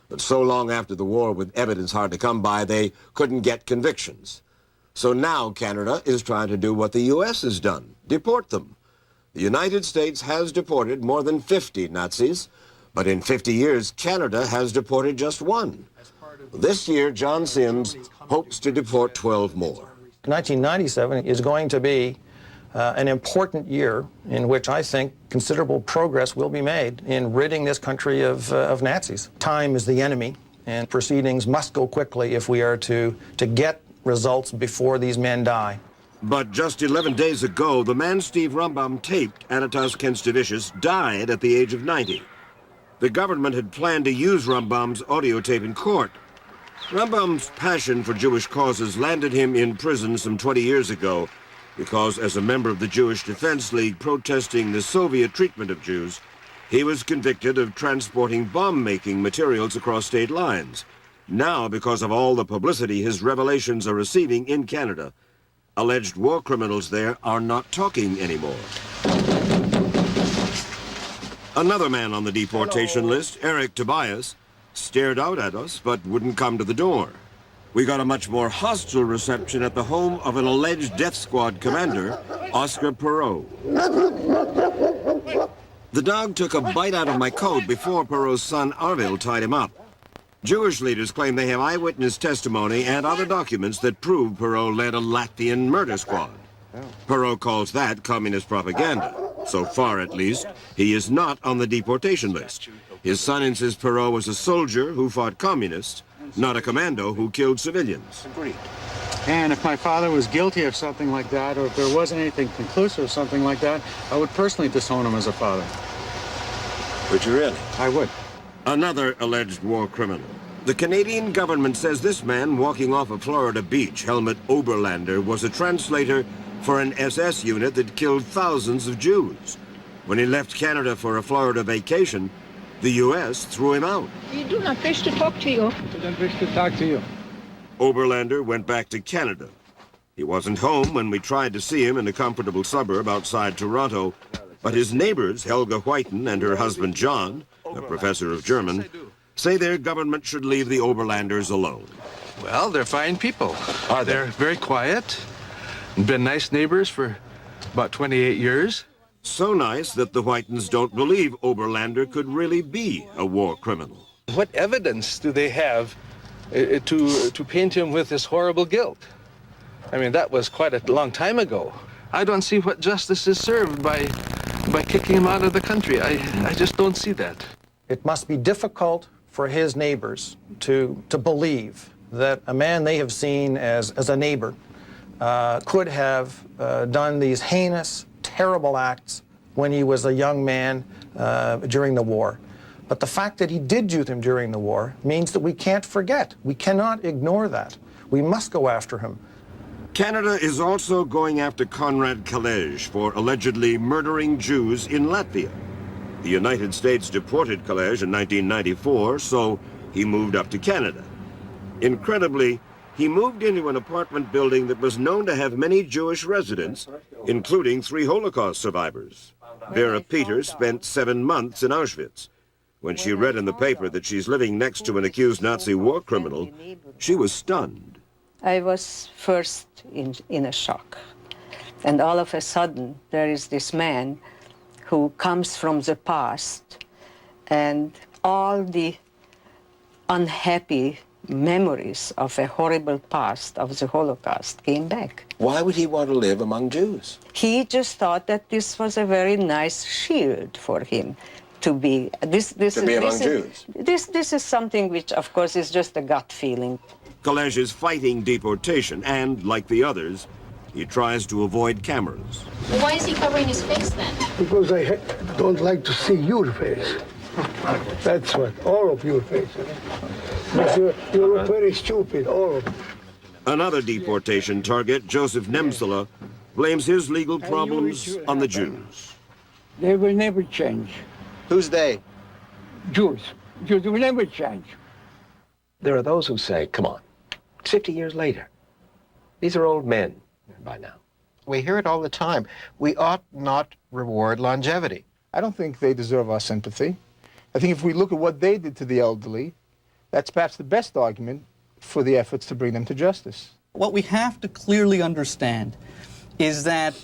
But so long after the war, with evidence hard to come by, they couldn't get convictions. So now Canada is trying to do what the U.S. has done, deport them. The United States has deported more than 50 Nazis, but in 50 years, Canada has deported just 1. This year, John Sims hopes to deport 12 more. 1997 is going to be an important year in which I think considerable progress will be made in ridding this country of Nazis. Time is the enemy, and proceedings must go quickly if we are to get results before these men die. But just 11 days ago, the man Steve Rumbaum taped, Anatas Kenstavicius, died at the age of 90. The government had planned to use Rumbaum's audio tape in court. Rumbaum's passion for Jewish causes landed him in prison some 20 years ago because, as a member of the Jewish Defense League protesting the Soviet treatment of Jews, he was convicted of transporting bomb-making materials across state lines. Now, because of all the publicity his revelations are receiving in Canada, alleged war criminals there are not talking anymore. Another man on the deportation list, Eric Tobias, stared out at us but wouldn't come to the door. We got a much more hostile reception at the home of an alleged death squad commander, Oscar Perot. The dog took a bite out of my coat before Perot's son Arvil tied him up. Jewish leaders claim they have eyewitness testimony and other documents that prove Perot led a Latvian murder squad. Perot calls that communist propaganda. So far, at least, he is not on the deportation list. His son insists Perot was a soldier who fought communists, not a commando who killed civilians. Agreed. And if my father was guilty of something like that, or if there wasn't anything conclusive of something like that, I would personally disown him as a father. Would you really? I would. Another alleged war criminal. The Canadian government says this man walking off a Florida beach, Helmut Oberlander, was a translator for an SS unit that killed thousands of Jews. When he left Canada for a Florida vacation, the U.S. threw him out. We do not wish to talk to you. We don't wish to talk to you. Oberlander went back to Canada. He wasn't home when we tried to see him in a comfortable suburb outside Toronto, but his neighbors, Helga Whiten and her husband John, a professor of German, say their government should leave the Oberlanders alone. Well, they're fine people. They're very quiet, been nice neighbors for about 28 years. So nice that the Whitens don't believe Oberlander could really be a war criminal. What evidence do they have to paint him with this horrible guilt? I mean, that was quite a long time ago. I don't see what justice is served by kicking him out of the country. I just don't see that. It must be difficult for his neighbors to believe that a man they have seen as a neighbor could have done these heinous, terrible acts when he was a young man during the war. But the fact that he did do them during the war means that we can't forget. We cannot ignore that. We must go after him. Canada is also going after Konrad Kalej for allegedly murdering Jews in Latvia. The United States deported Kalej in 1994, so he moved up to Canada. Incredibly, he moved into an apartment building that was known to have many Jewish residents, including 3 Holocaust survivors. Vera Peters spent 7 months in Auschwitz. When she read in the paper that she's living next to an accused Nazi war criminal, she was stunned. I was first in a shock. And all of a sudden, there is this man who comes from the past, and all the unhappy memories of a horrible past of the Holocaust came back. Why would he want to live among Jews? He just thought that this was a very nice shield for him to be. This is something which, of course, is just a gut feeling. Kalej is fighting deportation, and, like the others, he tries to avoid cameras. Why is he covering his face then? Because I don't like to see your face. That's what, all of your faces. You look very stupid, all of you. Another deportation target, Joseph Nemsela, blames his legal problems on the Jews. They will never change. Who's they? Jews. Jews will never change. There are those who say, come on, 50 years later, these are old men by now. We hear it all the time. We ought not reward longevity. I don't think they deserve our sympathy. I think if we look at what they did to the elderly, that's perhaps the best argument for the efforts to bring them to justice. What we have to clearly understand is that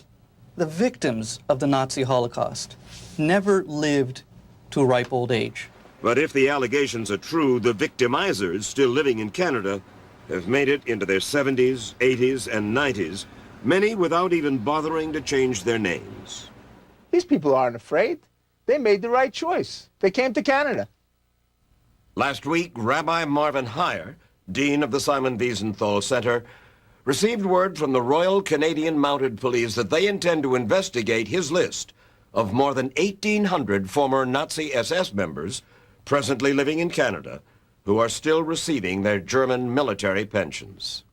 the victims of the Nazi Holocaust never lived to a ripe old age. But if the allegations are true, the victimizers still living in Canada have made it into their 70s, 80s, and 90s, many without even bothering to change their names. These people aren't afraid. They made the right choice. They came to Canada. Last week, Rabbi Marvin Heyer, Dean of the Simon Wiesenthal Center, received word from the Royal Canadian Mounted Police that they intend to investigate his list of more than 1,800 former Nazi SS members presently living in Canada who are still receiving their German military pensions.